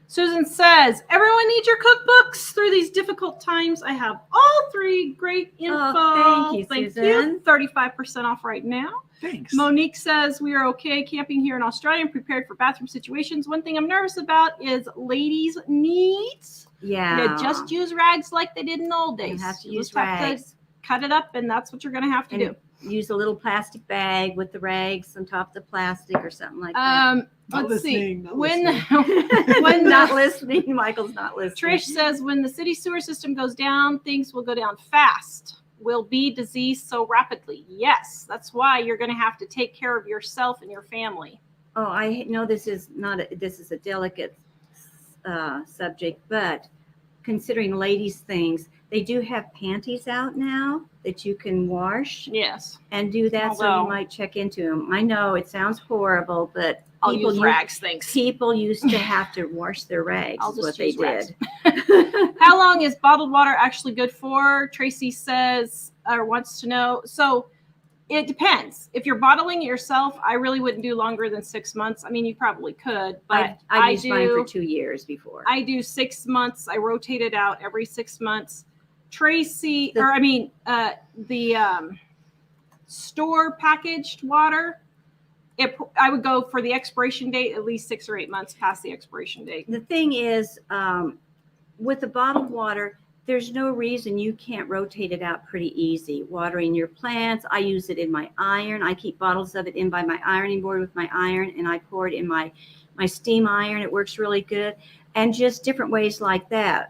Susan says, everyone needs your cookbooks through these difficult times. I have all 3. Great info. Oh, thank you, Susan. 35% off right now. thanks. Monique says, we are okay camping here in Australia and prepared for bathroom situations. One thing I'm nervous about is ladies' needs. Yeah. They just use rags like they did in the old days. You have to You use just have to rags. cut it up, and that's what you're going to have to do. Use a little plastic bag with the rags on top of the plastic or something like that. Not Let's see. listening, not When listening. when Not the, listening. Michael's not listening. Trish says, when the city sewer system goes down, things will go down fast. Will be diseased so rapidly. Yes, that's why you're going to have to take care of yourself and your family. Oh, I know this is a delicate subject, but considering ladies' things, they do have panties out now that you can wash Yes, and do that. So Although- you might check into them. I know it sounds horrible, but I'll use rags. Thanks. people used to have to wash their rags. I'll is just what they use rags. did. How long is bottled water actually good for? Tracy says, or wants to know. So it depends. If you're bottling it yourself, I really wouldn't do longer than 6 months. I mean, you probably could, but I've used mine for 2 years before. I do 6 months. I rotate it out every 6 months. Tracy, The- the store packaged water, I would go for the expiration date at least 6 or 8 months past the expiration date. The thing is, with the bottled water, there's no reason you can't rotate it out pretty easy. Watering your plants, I use it in my iron. I keep bottles of it in by my ironing board with my iron, and I pour it in my steam iron. It works really good. And just different ways like that.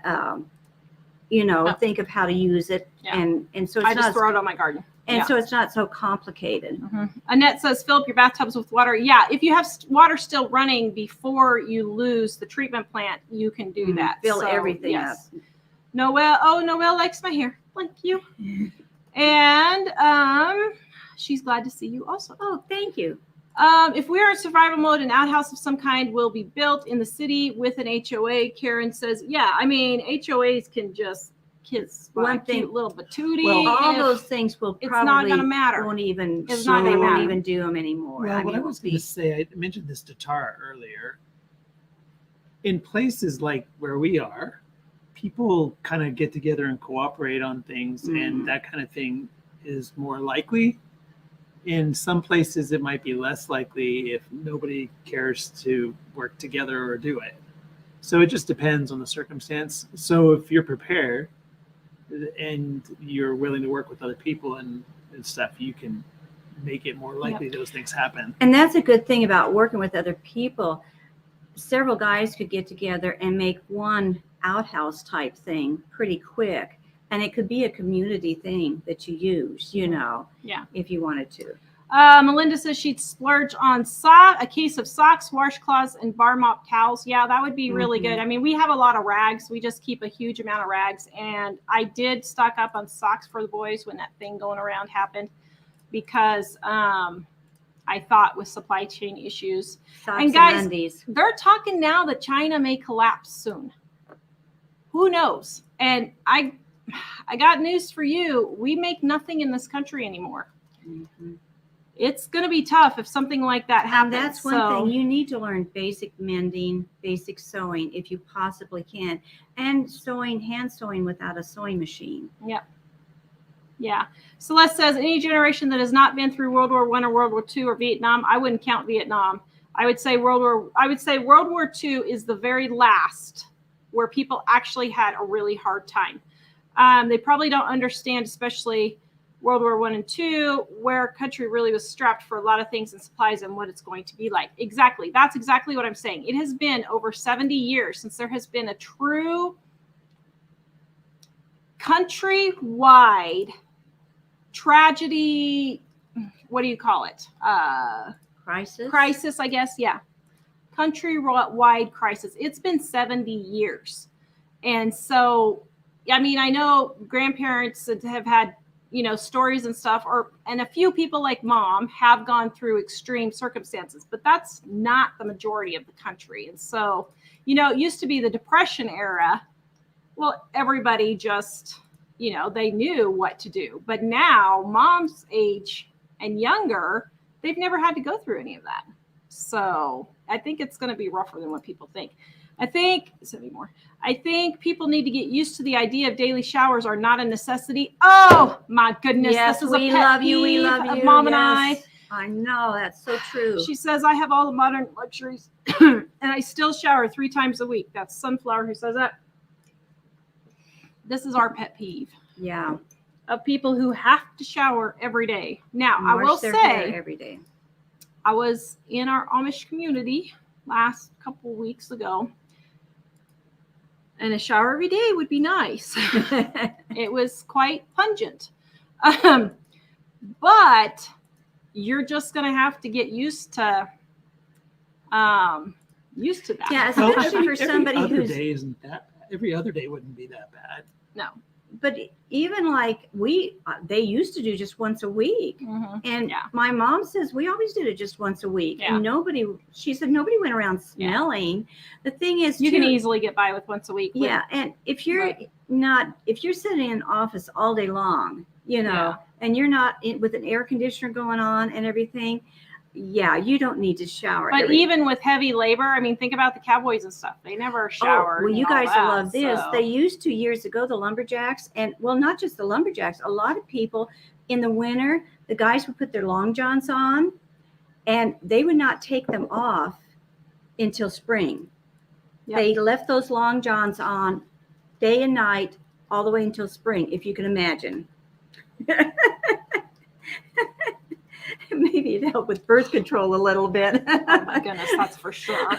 Think of how to use it. Yeah. And so I it's just not, throw it on my garden. and Yeah. so it's not so complicated. Annette says, fill up your bathtubs with water. Yeah, if you have water still running before you lose the treatment plant, you can do that. Fill So, everything yes. up. Noelle likes my hair. Thank you. And she's glad to see you also. Oh, thank you. If we are in survival mode, an outhouse of some kind will be built in the city with an HOA. Karen says, yeah, I mean, HOAs can just kiss One one thing- cute little patootie. Well, All if- those things will it's not probably gonna matter. won't even It's not they gonna won't matter. even do them anymore. Well, I mean, what I it was won't going be- to say, I mentioned this to Tara earlier. In places like where we are, people kind of get together and cooperate on things, Mhm. and that kind of thing is more likely. In some places, it might be less likely if nobody cares to work together or do it. So it just depends on the circumstance. So if you're prepared and you're willing to work with other people and stuff, you can make it more likely those things happen. And that's a good thing about working with other people. Several guys could get together and make one outhouse type thing pretty quick. And it could be a community thing that you use, you know, Yeah. if you wanted to. Melinda says she'd splurge on a case of socks, washcloths, and bar mop towels. Yeah, that would be really good. I mean, we have a lot of rags. We just keep a huge amount of rags. And I did stock up on socks for the boys when that thing going around happened because I thought with supply chain issues. Socks And guys, undies. they're talking now that China may collapse soon. Who knows? And I got news for you. We make nothing in this country anymore. Mhm. It's going to be tough if something like that And happens. that's one thing. You need to learn basic mending, basic sewing if you possibly can. And hand sewing without a sewing machine. Yeah. Celeste says any generation that has not been through World War I or World War II or Vietnam, I wouldn't count Vietnam. I would say World War II is the very last where people actually had a really hard time. They probably don't understand, especially World War I and II, where a country really was strapped for a lot of things and supplies and what it's going to be like. Exactly. That's exactly what I'm saying. It has been over 70 years since there has been a true countrywide tragedy. What do you call it? Crisis, I guess. Yeah. Countrywide crisis. It's been 70 years. And so, I mean, I know grandparents have had, you know, stories and stuff, and a few people like mom have gone through extreme circumstances, but that's not the majority of the country. And so, you know, it used to be the Depression era. Well, everybody just, you know, they knew what to do. But now, mom's age and younger, they've never had to go through any of that. So I think it's going to be rougher than what people think. I think people need to get used to the idea of daily showers are not a necessity. Oh my goodness. Yes, this is we a pet love you. We peeve love of you. Mom Yes. and I know. That's so true. She says, I have all the modern luxuries and I still shower 3 times a week. That's Sunflower who says that. This is our pet peeve Yeah. of people who have to shower every day. Now, I Wash will their hair say, every day. I was in our Amish community last couple weeks ago, and a shower every day would be nice. It was quite pungent. But you're just going to have to get used to that. Yeah, Well, especially for somebody other who's day isn't that bad. Every other day wouldn't be that bad. No. but even like they used to do just once a week. Mm-hmm. And Yeah. my mom says we always did it just once a week. Yeah. And she said nobody went around Yeah. smelling. The thing is, You can too, easily get by with once a week. yeah. And if you're Right. if you're sitting in an office all day long, you know, Yeah. and you're not with an air conditioner going on and everything, yeah, you don't need to shower. But even with heavy labor, I mean, think about the cowboys and stuff. They never showered. Well, you and all guys will that, love this. so- They used to years ago, the lumberjacks, and well, not just the lumberjacks. A lot of people in the winter, the guys would put their long johns on, and they would not take them off until spring. Yep. They left those long johns on day and night all the way until spring, if you can imagine. Maybe it helped with birth control a little bit. Oh my goodness, that's for sure.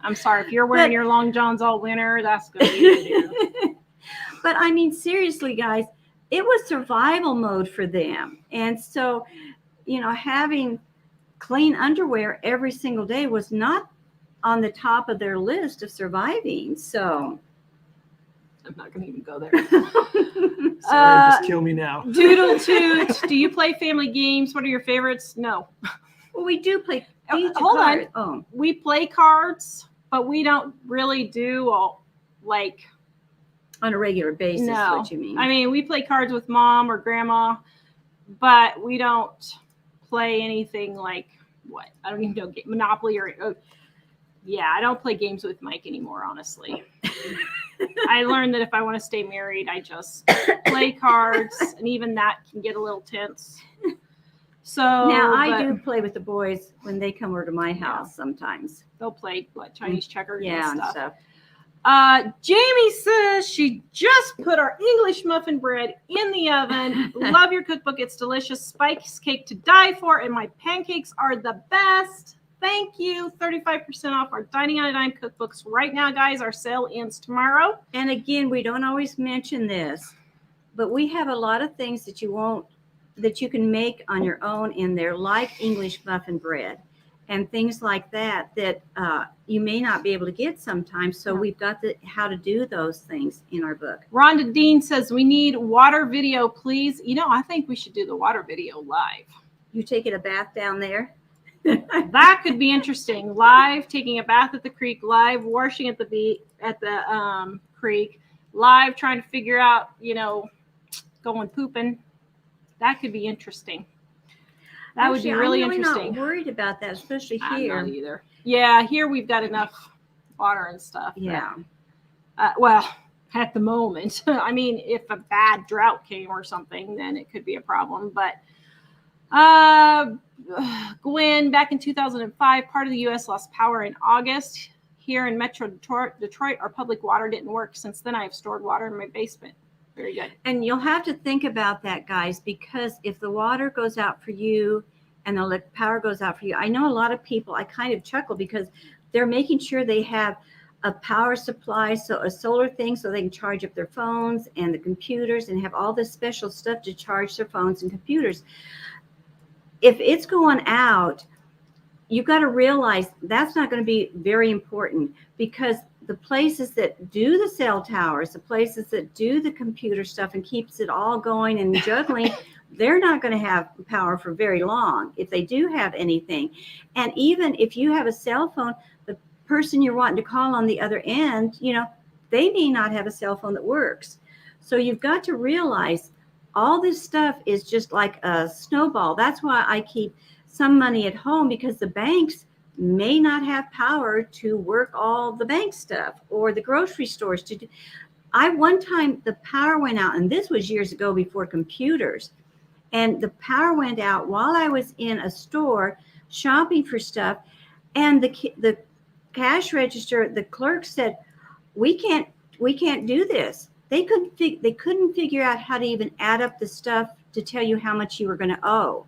I'm sorry if you're wearing But- your long johns all winter. That's good. You do. But I mean, seriously, guys, it was survival mode for them. And so, you know, having clean underwear every single day was not on the top of their list of surviving. So, I'm not going to even go there. Sorry, just kill me now. Doodle Toot, do you play family games? What are your favorites? No. Well, we do play. these are Hold on. cards. Oh, We play cards, but we don't really do like on a regular basis, no. what you mean? I mean, we play cards with mom or grandma, but we don't play anything like what? I don't even know, Monopoly or yeah, I don't play games with Mike anymore, honestly. I learned that if I want to stay married, I just play cards, and even that can get a little tense. So now I do play with the boys when they come over to my house sometimes. They'll play what, Chinese checkers Yeah, and and stuff. stuff. Jamie says she just put our English muffin bread in the oven. Love your cookbook. It's delicious. Spice cake to die for, and my pancakes are the best. Thank you. 35% off our Dining on a Dime cookbooks right now, guys. Our sale ends tomorrow. And again, we don't always mention this, but we have a lot of things that you can make on your own in there, like English muffin bread and things like that you may not be able to get sometimes. So we've got how to do those things in our book. Rhonda Dean says we need water video, please. I think we should do the water video live. You taking a bath down there? That could be interesting. Live taking a bath at the creek, live washing at the creek, live trying to figure out, going pooping. That could be interesting. That would be really interesting. I'm not worried about that, especially here. I'm not either. Yeah, here we've got enough water and stuff. Yeah. Well, at the moment, I mean, if a bad drought came or something, then it could be a problem. But Gwen, back in 2005, part of the U.S. lost power in August. Here in Metro Detroit, our public water didn't work. Since then, I have stored water in my basement. Very good. And you'll have to think about that, guys, because if the water goes out for you and the power goes out for you, I know a lot of people, I kind of chuckle because they're making sure they have a power supply, so a solar thing, so they can charge up their phones and the computers and have all this special stuff to charge their phones and computers. If it's going out, you've got to realize that's not going to be very important, because the places that do the cell towers, the places that do the computer stuff and keeps it all going and juggling, they're not going to have power for very long if they do have anything. And even if you have a cell phone, the person you're wanting to call on the other end, they may not have a cell phone that works. So you've got to realize all this stuff is just like a snowball. That's why I keep some money at home, because the banks may not have power to work all the bank stuff, or the grocery stores to do. One time the power went out, and this was years ago before computers, and the power went out while I was in a store shopping for stuff, and the cash register, the clerk said, we can't do this. They couldn't figure out how to even add up the stuff to tell you how much you were going to owe,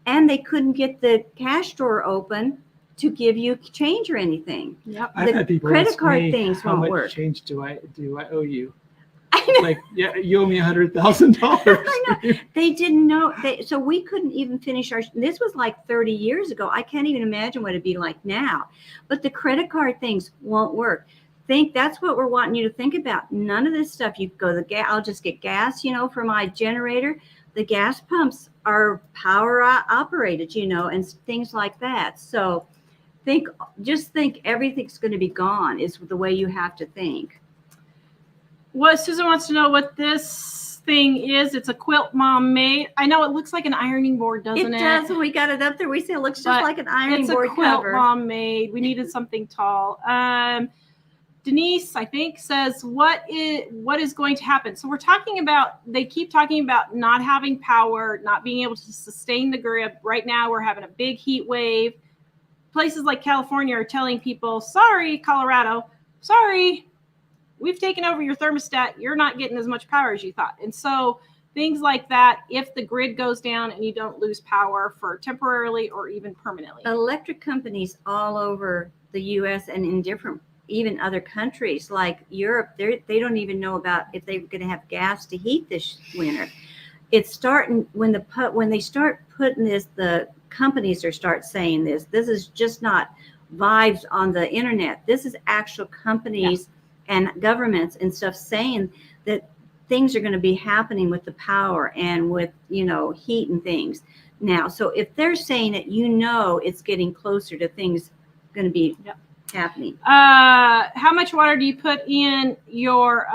and they couldn't get the cash drawer open to give you change or anything. Yep. I've had people credit ask card me, things how won't much work. change do I owe you? Like, yeah, you owe me $100,000. I know. They didn't know. So we couldn't even finish this was like 30 years ago. I can't even imagine what it'd be like now. But the credit card things won't work. That's what we're wanting you to think about. None of this stuff. You go I'll just get gas, for my generator. The gas pumps are power operated, and things like that. So just think everything's going to be gone is the way you have to think. What Susan wants to know what this thing is. It's a quilt mom made. I know it looks like an ironing board, doesn't it? It does. When we got it up there, we say it looks just like an ironing board cover. It's a quilt mom made. We needed something tall. Denise, I think, says what is going to happen. So we're talking about, they keep talking about not having power, not being able to sustain the grid. Right now we're having a big heat wave. Places like California are telling people, sorry, Colorado, sorry, we've taken over your thermostat. You're not getting as much power as you thought. And so things like that, if the grid goes down and you don't lose power for temporarily or even permanently. Electric companies all over the U.S. and in different, even other countries like Europe, they don't even know about if they're going to have gas to heat this winter. It's starting when they start putting this, the companies start saying this. This is just not vibes on the internet. This is actual companies and governments and stuff saying that things are going to be happening with the power and with, heat and things. now. So if they're saying it, it's getting closer to things going to be Yep. happening. How much water do you put in your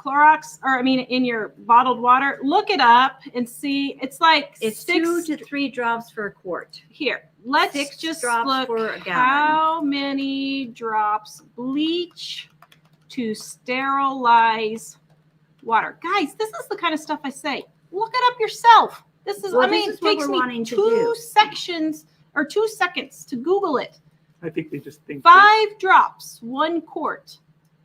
in your bottled water? Look it up and see. It's like It's 2 to 3 drops for a quart. Here, let's 6 just drops look for a gallon. how many drops bleach to sterilize water. Guys, this is the kind of stuff I say. Look it up yourself. This is, Well, I mean, this is it what takes we're me wanting to 2 do. sections or 2 seconds to Google it. I think they just think 5 drops, 1 quart.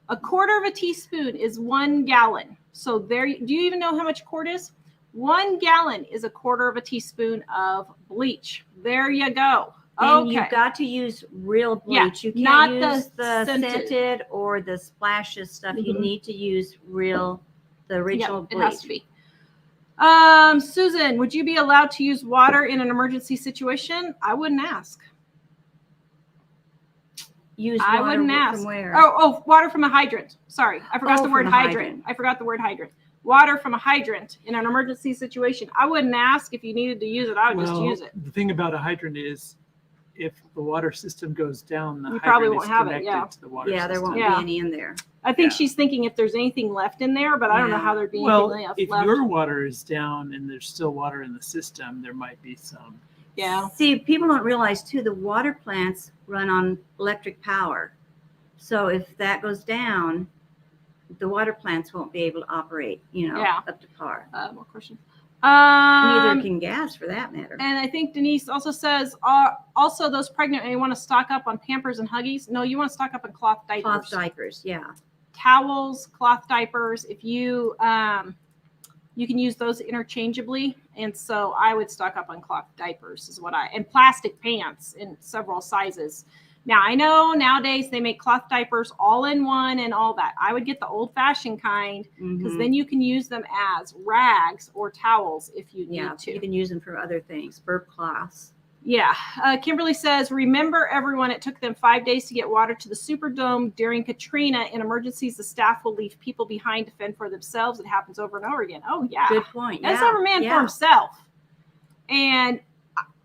A quarter of a teaspoon is 1 gallon. So there, do you even know how much a quart is? 1 gallon is a quarter of a teaspoon of bleach. There you go. And Okay. you've got to use real Yeah, bleach. You can't not use the scented. scented or the splashes stuff. You Mhm. need to use the original Yep, it bleach. has to be. Susan, would you be allowed to use water in an emergency situation? I wouldn't ask. Use I water wouldn't ask. from where? Oh, water from a hydrant. Sorry, I forgot Oh, the word from a hydrant. hydrant. I forgot the word hydrant. Water from a hydrant in an emergency situation. I wouldn't ask if you needed to use it. I would just use it. The thing about a hydrant is, if the water system goes down, the You probably hydrant won't is have it, connected yeah. to the water Yeah, there system. won't Yeah. be any in there. I think Yeah. she's thinking if there's anything left in there, but I don't know Yeah. how there'd be Well, anything if left. your water is down and there's still water in the system, there might be some. Yeah. See, people don't realize too, the water plants run on electric power. So if that goes down, the water plants won't be able to operate, Yeah. up to par. More questions. Neither can gas for that matter. And I think Denise also says, also those pregnant, and you want to stock up on Pampers and Huggies. No, you want to stock up on cloth diapers. Cloth diapers, yeah. Towels, cloth diapers. If you, you can use those interchangeably. And so I would stock up on cloth diapers and plastic pants in several sizes. Now, I know nowadays they make cloth diapers all in one and all that. I would get the old-fashioned kind because then you can use them as rags or towels if you need to. You can use them for other things, burp cloths. Yeah. Kimberly says, remember everyone, it took them 5 days to get water to the Superdome. During Katrina, in emergencies, the staff will leave people behind to fend for themselves. It happens over and over again. Oh, yeah. Good point. That's every man for himself. And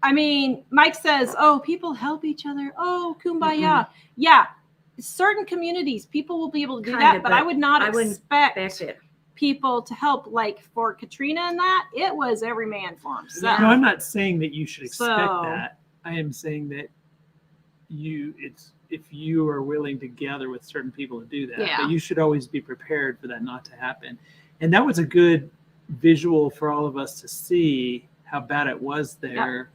I mean, Mike says, oh, people help each other. Oh, kumbaya. Yeah. Certain communities, people will be able to do that, but I would not expect it. people to help. Like for Katrina and that, it was every man for himself. No, I'm not saying that you should expect So- that. I am saying that if you are willing to gather with certain people to do that, Yeah. but you should always be prepared for that not to happen. And that was a good visual for all of us to see how bad it was there.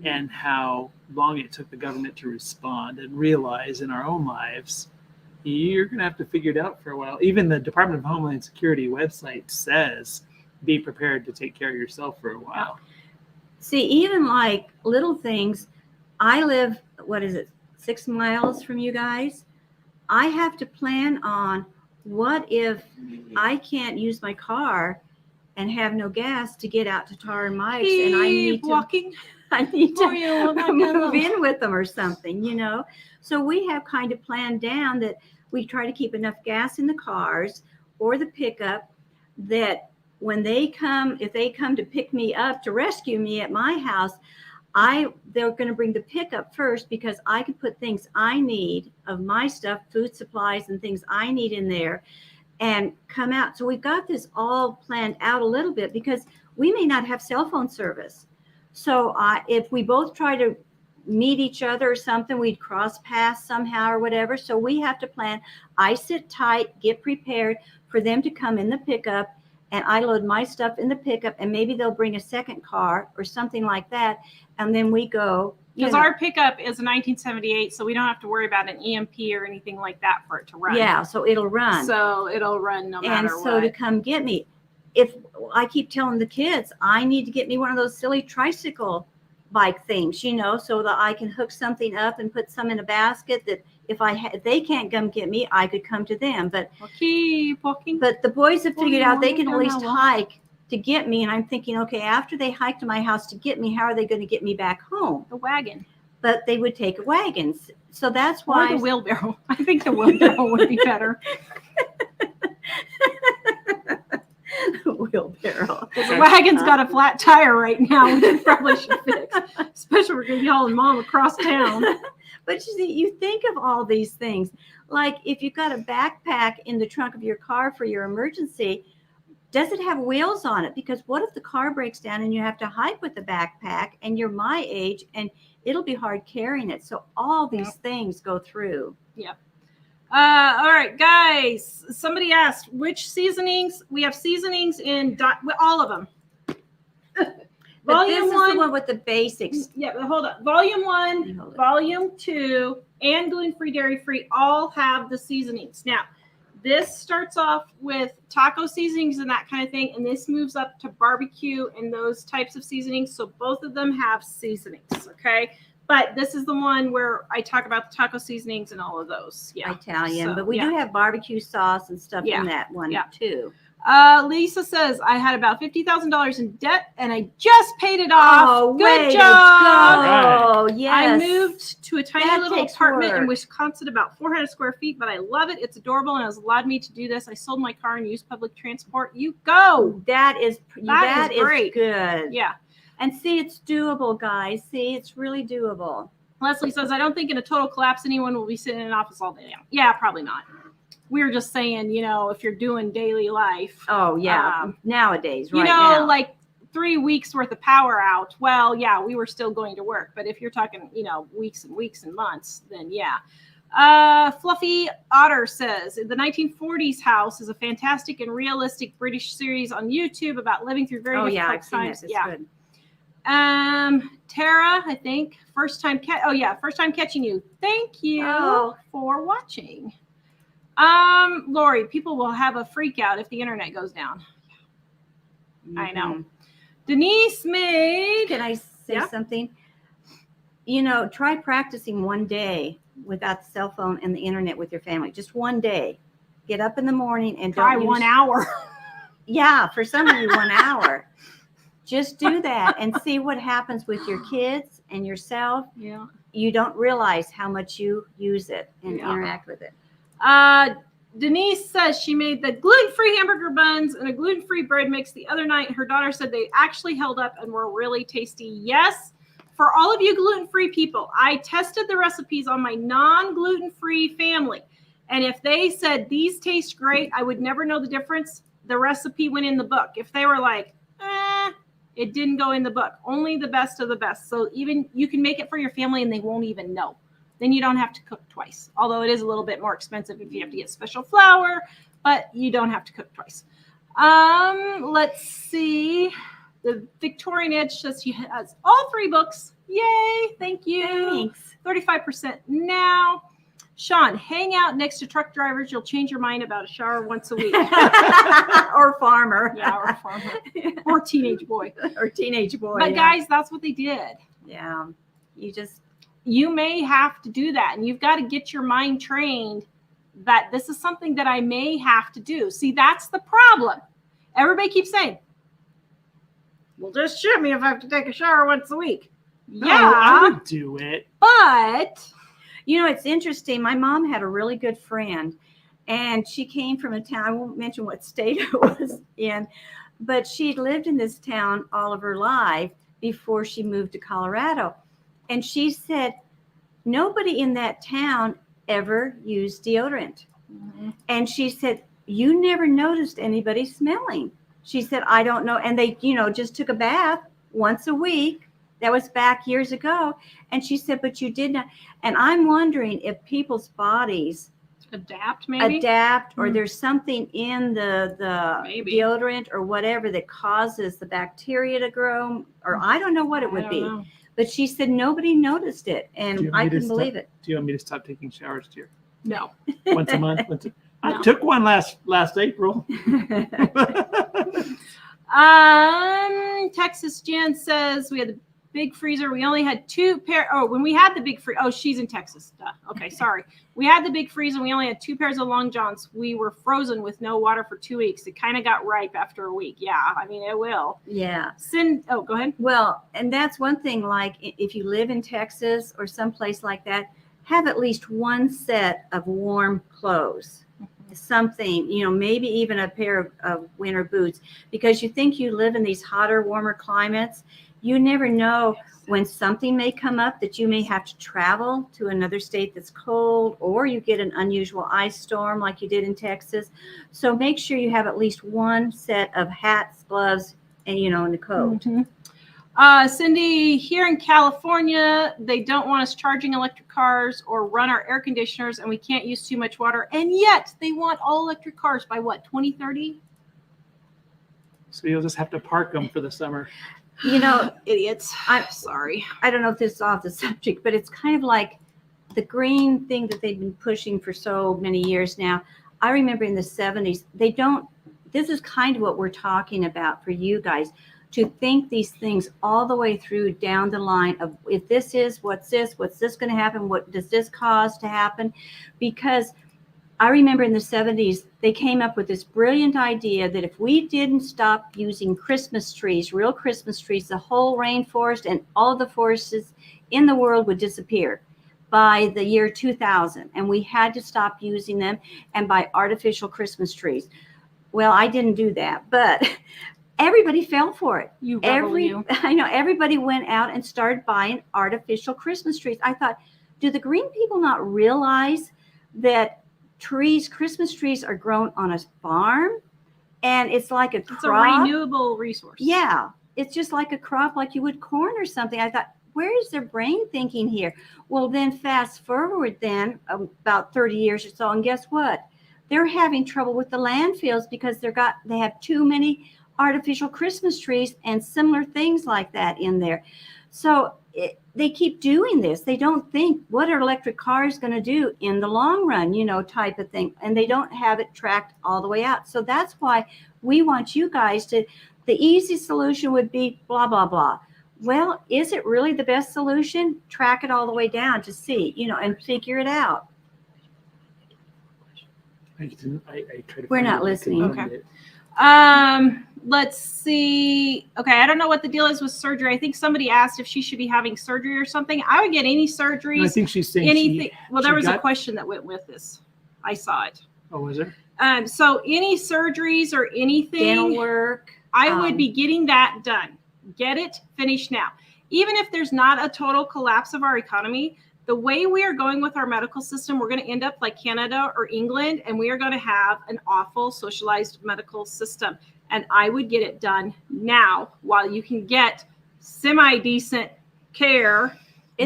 And how long it took the government to respond and realize in our own lives, you're going to have to figure it out for a while. Even the Department of Homeland Security website says, be prepared to take care of yourself for a while. See, even like little things, I live, 6 miles from you guys? I have to plan on what if I can't use my car and have no gas to get out to Tar and Mike's and I need to walking. I need Oh, to yeah, move in with them or something, So we have kind of planned down that we try to keep enough gas in the cars or the pickup that when if they come to pick me up to rescue me at my house, they're going to bring the pickup first because I can put things I need of my stuff, food supplies and things I need in there and come out. So we've got this all planned out a little bit because we may not have cell phone service. So if we both try to meet each other or something, we'd cross paths somehow or whatever. So we have to plan. I sit tight, get prepared for them to come in the pickup, and I load my stuff in the pickup, and maybe they'll bring a second car or something like that, and then we go. Because our pickup is a 1978, so we don't have to worry about an EMP or anything like that for it to run. Yeah, so it'll run. So it'll run no matter what. And so to come get me, if I keep telling the kids, I need to get me one of those silly tricycle bike things, so that I can hook something up and put some in a basket that if they can't come get me, I could come to them. But I'll keep walking. But the boys have figured out they can at least hike to get me. And I'm thinking, okay, after they hike to my house to get me, how are they going to get me back home? The wagon. But they would take wagons. So that's why. Or the wheelbarrow. I think the wheelbarrow would be better. Wheelbarrow. The wagon's got a flat tire right now, which we probably should fix. Especially we're going to be hauling Mom across town. But you see, you think of all these things. Like if you've got a backpack in the trunk of your car for your emergency, does it have wheels on it? Because what if the car breaks down and you have to hike with the backpack and you're my age and it'll be hard carrying it. So all these things go through. Yep. All right, guys. Somebody asked which seasonings. We have seasonings in all of them. But this Volume is one. the one with the basics. Yeah, but hold on. Volume 1, Hold it. Volume 2, and gluten-free, dairy-free all have the seasonings. Now, this starts off with taco seasonings and that kind of thing, and this moves up to barbecue and those types of seasonings. So both of them have seasonings, okay? But this is the one where I talk about the taco seasonings and all of those. Yeah. Italian, So, but we yeah. do have barbecue sauce and stuff Yeah. in that one Yeah. too. Lisa says, I had about $50,000 in debt and I just paid it off. Oh, Good way job. to go. Yes. I moved to a tiny That little takes apartment in work. Wisconsin, about 400 square feet, but I love it. It's adorable and it has allowed me to do this. I sold my car and used public transport. You go. That is That is great. good. Yeah. And see, it's doable, guys. See, it's really doable. Leslie says, I don't think in a total collapse anyone will be sitting in an office all day. Yeah, probably not. We were just saying, if you're doing daily life. Oh yeah, nowadays, right now. now. 3 weeks worth of power out. Well, yeah, we were still going to work. But if you're talking, weeks and weeks and months, then yeah. Fluffy Otter says, the 1940s House is a fantastic and realistic British series on YouTube about living through very difficult I've seen times. it. It's good. Tara, I think, first time catching you. Thank you for watching. Lori, people will have a freak out if the internet goes down. Mm-hmm. I know. Denise made. Can I say something? Try practicing one day without the cell phone and the internet with your family. Just one day. Get up in the morning and try 1 hour. Yeah, for some of you, 1 hour. Just do that and see what happens with your kids and yourself. Yeah. You don't realize how much you use it and interact with it. Denise says she made the gluten-free hamburger buns and a gluten-free bread mix the other night. Her daughter said they actually held up and were really tasty. Yes, for all of you gluten-free people, I tested the recipes on my non-gluten-free family. And if they said these taste great, I would never know the difference. The recipe went in the book. If they were like, it didn't go in the book. Only the best of the best. So even you can make it for your family and they won't even know. Then you don't have to cook twice. Although it is a little bit more expensive if you have to get special flour, but you don't have to cook twice. Let's see. The Victorian Edge says she has all 3 books. Yay. Thank you. Thanks. 35% now. Sean, hang out next to truck drivers. You'll change your mind about a shower once a week. Or farmer. Yeah, or farmer. Or teenage boy. Or teenage boy. But guys, that's what they did. Yeah. You may have to do that. And you've got to get your mind trained that this is something that I may have to do. See, that's the problem. Everybody keeps saying, well, just ship me if I have to take a shower once a week. No, Yeah. I would do it. But it's interesting. My mom had a really good friend, and she came from a town. I won't mention what state it was in, but she'd lived in this town all of her life before she moved to Colorado. And she said nobody in that town ever used deodorant. Mm-hmm. And she said, you never noticed anybody smelling. She said, I don't know. And they, just took a bath once a week. That was back years ago. And she said, but you did not. And I'm wondering if people's bodies adapt, maybe? Or there's something in the deodorant or whatever that causes the bacteria to grow. Or I don't know what it would be. Know. But she said nobody noticed it. And I couldn't believe it. Do you want me to stop taking showers, dear? No. Once a month? I took one last April. Texas Jen says we had the big freezer. We only had 2 pair. Oh, when we had the big freezer. Oh, she's in Texas. Duh. Okay, sorry. We had the big freezer. We only had 2 pairs of long johns. We were frozen with no water for 2 weeks. It kind of got ripe after a week. Yeah, I mean, it will. Yeah. Go ahead. Well, and that's one thing, like if you live in Texas or someplace like that, have at least one set of warm clothes. something, maybe even a pair of winter boots, because you think you live in these hotter, warmer climates. You never know when something may come up that you may have to travel to another state that's cold, or you get an unusual ice storm like you did in Texas. So make sure you have at least one set of hats, gloves, and, and the coat. Cindy, here in California, they don't want us charging electric cars or run our air conditioners, and we can't use too much water. And yet they want all electric cars by what, 2030? So you'll just have to park them for the summer. Idiots. I'm sorry. I don't know if this is off the subject, but it's kind of like the green thing that they've been pushing for so many years now. I remember in the 70s, this is kind of what we're talking about for you guys, to think these things all the way through down the line of, if this is, what's this going to happen? What does this cause to happen? Because I remember in the 70s, they came up with this brilliant idea that if we didn't stop using Christmas trees, real Christmas trees, the whole rainforest and all the forests in the world would disappear by the year 2000. And we had to stop using them and buy artificial Christmas trees. Well, I didn't do that, but everybody fell for it. I know, everybody went out and started buying artificial Christmas trees. I thought, do the green people not realize that Christmas trees are grown on a farm, and it's like a crop. It's a renewable resource. Yeah, it's just like a crop, like you would corn or something. I thought, where is their brain thinking here? Well, then fast forward then about 30 years or so, and guess what? They're having trouble with the landfills because they have too many artificial Christmas trees and similar things like that in there. So they keep doing this. They don't think, what are electric cars going to do in the long run, type of thing. And they don't have it tracked all the way out. So that's why we want you guys the easy solution would be blah, blah, blah. Well, is it really the best solution? Track it all the way down to see, and figure it out. I try to We're find not it. listening. Okay. Let's see. Okay, I don't know what the deal is with surgery. I think somebody asked if she should be having surgery or something. I would get any surgeries. No, I think she's saying anything. There was a got- question that went with this. I saw it. Oh, was there? So any surgeries or anything, Dental work. I would be getting that done. Get it finished now. Even if there's not a total collapse of our economy, the way we are going with our medical system, we're going to end up like Canada or England, and we are going to have an awful socialized medical system. And I would get it done now while you can get semi-decent care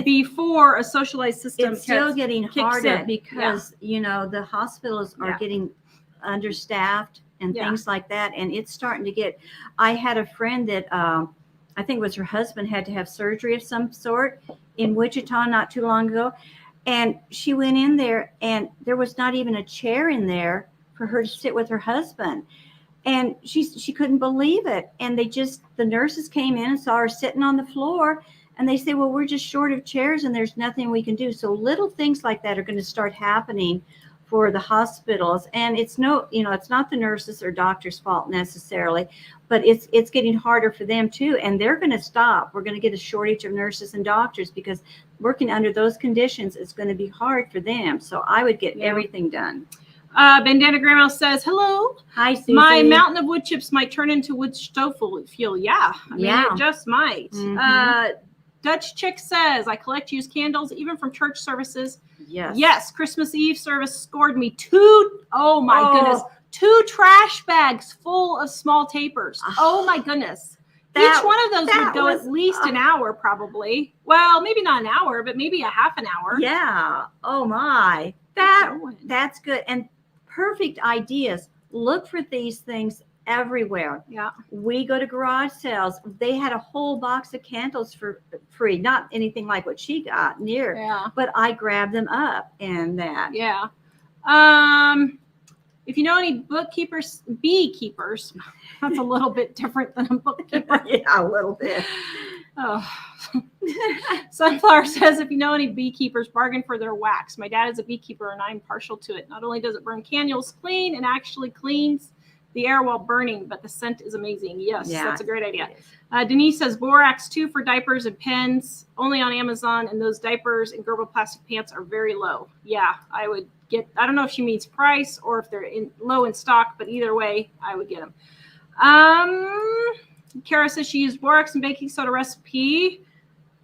before a socialized system. It's still getting harder in. because, the hospitals are getting understaffed and things like that. And it's starting to get, I had a friend that I think it was her husband had to have surgery of some sort in Wichita not too long ago. And she went in there and there was not even a chair in there for her to sit with her husband. And she couldn't believe it. And the nurses came in and saw her sitting on the floor, and they say, well, we're just short of chairs and there's nothing we can do. So little things like that are going to start happening for the hospitals. And it's not the nurses or doctors' fault necessarily, but it's getting harder for them too. And they're going to stop. We're going to get a shortage of nurses and doctors because working under those conditions is going to be hard for them. So I would get everything done. Bandana Grandma says, hello. Hi, Susie. My mountain of wood chips might turn into wood stove fuel. Yeah. I mean, it just might. Mhm. Dutch Chick says, I collect used candles, even from church services. Yes. Yes. Christmas Eve service scored me two trash bags full of small tapers. Oh my goodness. Each one of those would go at least an hour, probably. Well, maybe not an hour, but maybe a half an hour. Yeah. Oh my. That's good. And perfect ideas. Look for these things everywhere. Yeah. We go to garage sales. They had a whole box of candles for free. Not anything like what she got near. Yeah. But I grabbed them up and that. Yeah. If you know any beekeepers, that's a little bit different than a bookkeeper. Yeah, a little bit. Oh. Sunflower says, if you know any beekeepers, bargain for their wax. My dad is a beekeeper and I'm partial to it. Not only does it burn candles clean and actually cleans the air while burning, but the scent is amazing. Yes, that's a great idea. Denise says, borax 2 for diapers and pens, only on Amazon, and those diapers and Gerber plastic pants are very low. Yeah, I would get, I don't know if she means price or if they're low in stock, but either way, I would get them. Kara says she used borax and baking soda recipe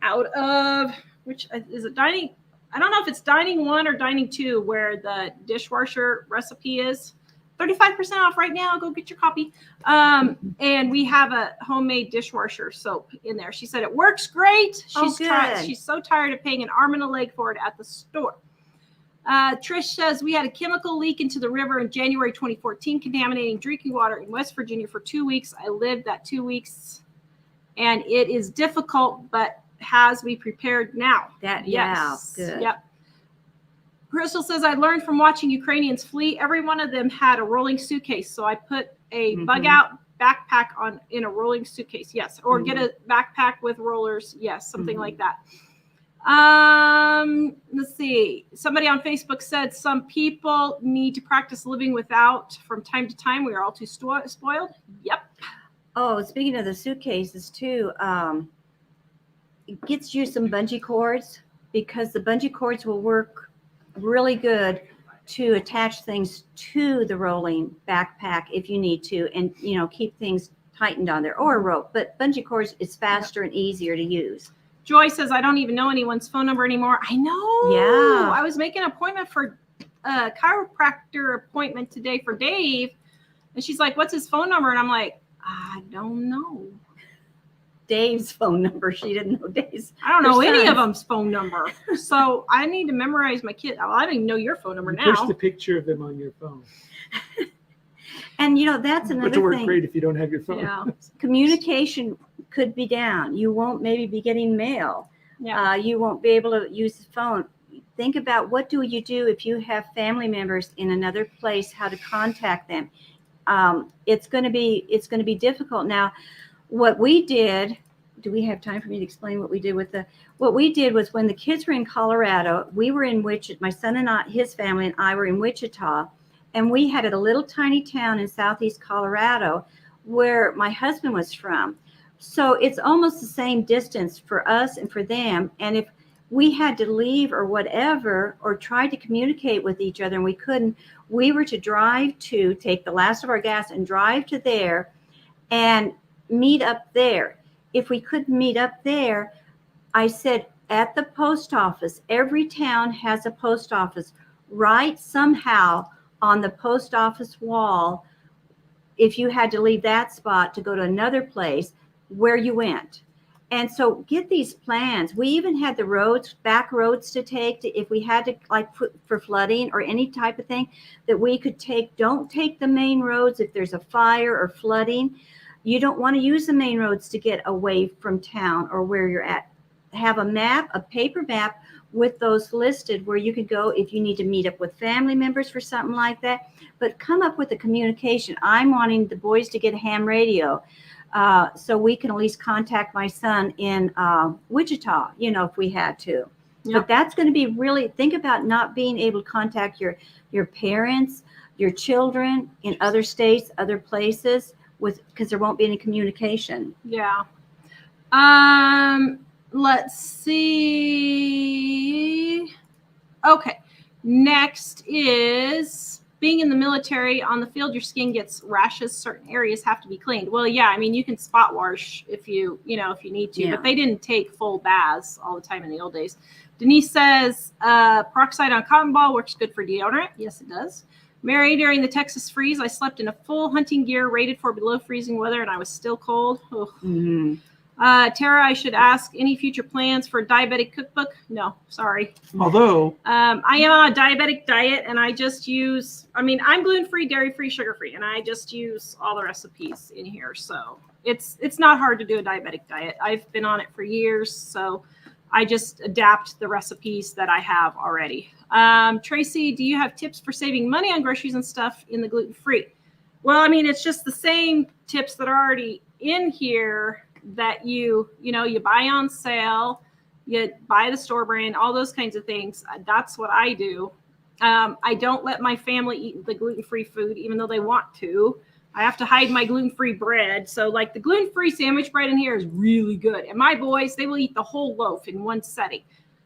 out of, which is it, Dining? I don't know if it's Dining 1 or Dining 2 where the dishwasher recipe is. 35% off right now. Go get your copy. And we have a homemade dishwasher soap in there. She said it works great. She's so tired of paying an arm and a leg for it at the store. Trish says we had a chemical leak into the river in January 2014, contaminating drinking water in West Virginia for 2 weeks. I lived that 2 weeks, and it is difficult, but has me prepared now. Yes. Good. Yep. Crystal says, I learned from watching Ukrainians flee. Every one of them had a rolling suitcase. So I put a bug out backpack in a rolling suitcase. Yes. Or get a backpack with rollers. Yes. Something like that. Let's see. Somebody on Facebook said some people need to practice living without from time to time. We are all too spoiled. Yep. Oh, speaking of the suitcases too, it gets you some bungee cords, because the bungee cords will work really good to attach things to the rolling backpack if you need to, and keep things tightened on there, or a rope. But bungee cords is faster and easier to use. Joy says, I don't even know anyone's phone number anymore. I know. Yeah. I was making an appointment for a chiropractor appointment today for Dave, and she's like, what's his phone number? And I'm like, I don't know. Dave's phone number. She didn't know Dave's. I don't know any of them's phone number. So I need to memorize my kid. Well, I don't even know your phone number now. Push the picture of them on your phone. And that's another Which will work thing. great if you don't have your phone. Yeah. Communication could be down. You won't maybe be getting mail. Yeah. You won't be able to use the phone. Think about, what do you do if you have family members in another place, how to contact them. It's going to be difficult. Now, what we did, do we have time for me to explain what we did what we did was, when the kids were in Colorado, we were in Wichita, my son and I, his family and I were in Wichita, and we had a little tiny town in southeast Colorado where my husband was from. So it's almost the same distance for us and for them. And if we had to leave or whatever, or try to communicate with each other and we couldn't, we were to take the last of our gas and drive to there and meet up there. If we couldn't meet up there, I said, at the post office, every town has a post office. Write somehow on the post office wall, if you had to leave that spot to go to another place, where you went. And so get these plans. We even had the back roads to take if we had to, like for flooding or any type of thing that we could take. Don't take the main roads if there's a fire or flooding. You don't want to use the main roads to get away from town or where you're at. Have a map, a paper map with those listed where you could go if you need to meet up with family members for something like that. But come up with a communication. I'm wanting the boys to get a ham radio so we can at least contact my son in Wichita, if we had to. Yep. But that's going to be really, think about not being able to contact your parents, your children in other states, other places, because there won't be any communication. Yeah. Let's see. Okay. Next is being in the military. On the field, your skin gets rashes. Certain areas have to be cleaned. Well, yeah, I mean, you can spot wash if you need to, but they didn't take full baths all the time in the old days. Denise says, peroxide on cotton ball works good for deodorant. Yes, it does. Mary, during the Texas freeze, I slept in a full hunting gear rated for below freezing weather, and I was still cold. Mm-hmm. Tara, I should ask, any future plans for a diabetic cookbook? No, sorry. Although I am on a diabetic diet, and I just use, I'm gluten-free, dairy-free, sugar-free, and I just use all the recipes in here. So it's not hard to do a diabetic diet. I've been on it for years, so I just adapt the recipes that I have already. Tracy, do you have tips for saving money on groceries and stuff in the gluten-free? Well, it's just the same tips that are already in here that you buy on sale, you buy the store brand, all those kinds of things. That's what I do. I don't let my family eat the gluten-free food, even though they want to. I have to hide my gluten-free bread. So like the gluten-free sandwich bread in here is really good. And my boys, they will eat the whole loaf in one setting.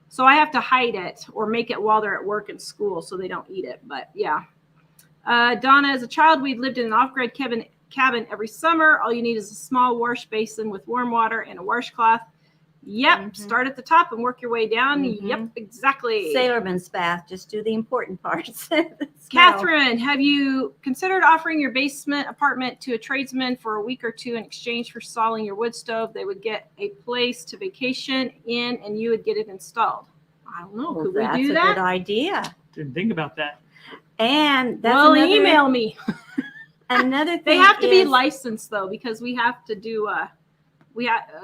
So I have to hide it or make it while they're at work and school so they don't eat it. But yeah. Donna, as a child, we'd lived in an off-grid cabin every summer. All you need is a small wash basin with warm water and a washcloth. Yep. Start at the top and work your way down. Yep, exactly. Sailorman's bath. Just do the important parts. Catherine, have you considered offering your basement apartment to a tradesman for a week or two in exchange for installing your wood stove? They would get a place to vacation in and you would get it installed. I don't know. Could we do that? That's a good idea. Didn't think about that. And that's well, email me. Another thing they have to be licensed though, because we have to do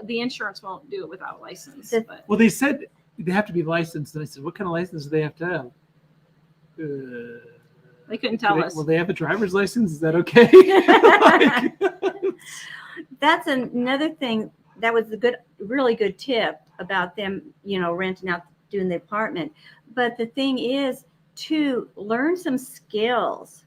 the insurance won't do it without a license. But. Well, they said they have to be licensed, and I said, "What kind of license do they have to have?" They couldn't tell us. Well, they have a driver's license. Is that okay? That's another thing. That was a really good tip about them, renting out, doing the apartment. But the thing is to learn some skills.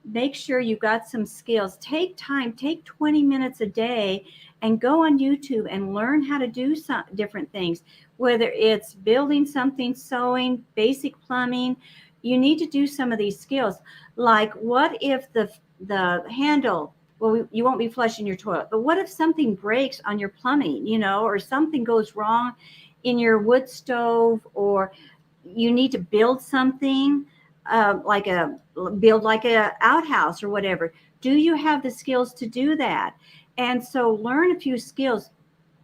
Make sure you got some skills. Take time, take 20 minutes a day and go on YouTube and learn how to do some different things, whether it's building something, sewing, basic plumbing. You need to do some of these skills. Like, what if the handle, well, you won't be flushing your toilet, but what if something breaks on your plumbing, or something goes wrong in your wood stove, or you need to build something like a outhouse or whatever. Do you have the skills to do that? And so learn a few skills,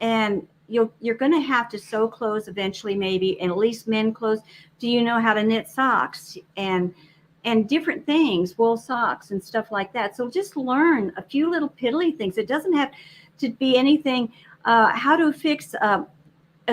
and you're going to have to sew clothes eventually, maybe, and at least mend clothes. Do you know how to knit socks and different things, wool socks and stuff like that? So just learn a few little piddly things. It doesn't have to be anything. How to fix a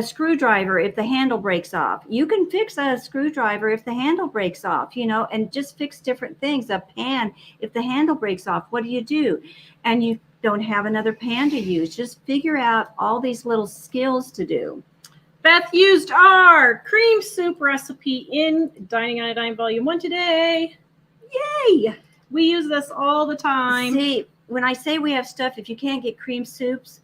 screwdriver if the handle breaks off. You can fix a screwdriver if the handle breaks off, and just fix different things. A pan, if the handle breaks off, what do you do? And you don't have another pan to use. Just figure out all these little skills to do. Beth used our cream soup recipe in Dining on a Dime Volume 1 today. Yay! We use this all the time. See, when I say we have stuff, if you can't get cream soups,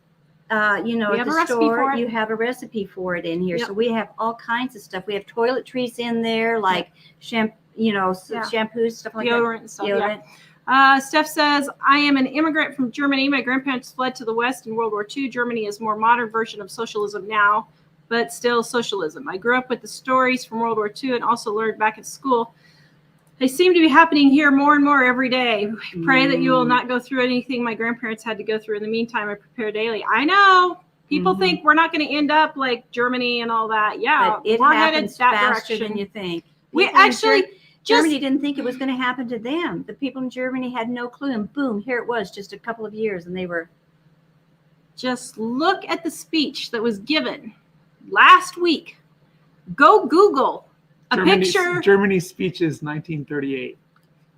at the store, you have a recipe for it in here. Yep. So we have all kinds of stuff. We have toiletries in there, like shampoos, stuff like deodorant that. And stuff. Yeah. Steph says, I am an immigrant from Germany. My grandparents fled to the West in World War II. Germany is a more modern version of socialism now, but still socialism. I grew up with the stories from World War II and also learned back at school. They seem to be happening here more and more every day. Pray that you will not go through anything my grandparents had to go through. In the meantime, I prepare daily. I know. People think we're not going to end up like Germany and all that. Yeah, but it we're happens headed that faster direction than you think. We actually Germany didn't think it was going to happen to them. The people in Germany had no clue, and boom, here it was, just a couple of years, and they were. Just look at the speech that was given last week. Go Google picture. Germany's speeches, 1938.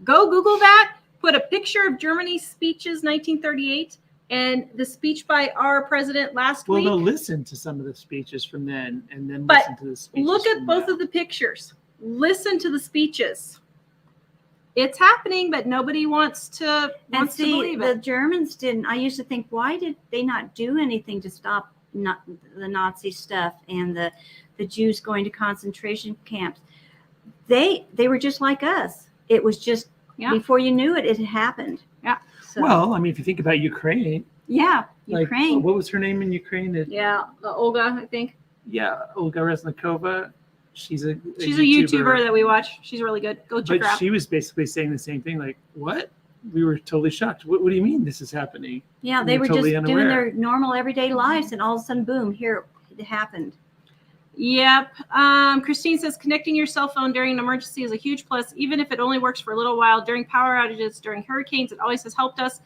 Go Google that. Put a picture of Germany's speeches, 1938, and the speech by our president last week. Well, they'll listen to some of the speeches from then, and then listen to the speeches. Look at both of the pictures. Listen to the speeches. It's happening, but nobody wants to believe it. The Germans didn't. I used to think, why did they not do anything to stop the Nazi stuff and the Jews going to concentration camps? They were just like us. It was just before you knew it, it had happened. Yeah. So, well, I mean, if you think about Ukraine. Yeah, like, Ukraine. What was her name in Ukraine? Olga, I think. Yeah, Olga Resnikova. She's a YouTuber that we watch. She's really good. Go check her out. She was basically saying the same thing. Like, what? We were totally shocked. What do you mean this is happening? Yeah, they were totally just doing their normal everyday lives, and all of a sudden, boom, here it happened. Yep. Christine says connecting your cell phone during an emergency is a huge plus, even if it only works for a little while. During power outages, during hurricanes, it always has helped us.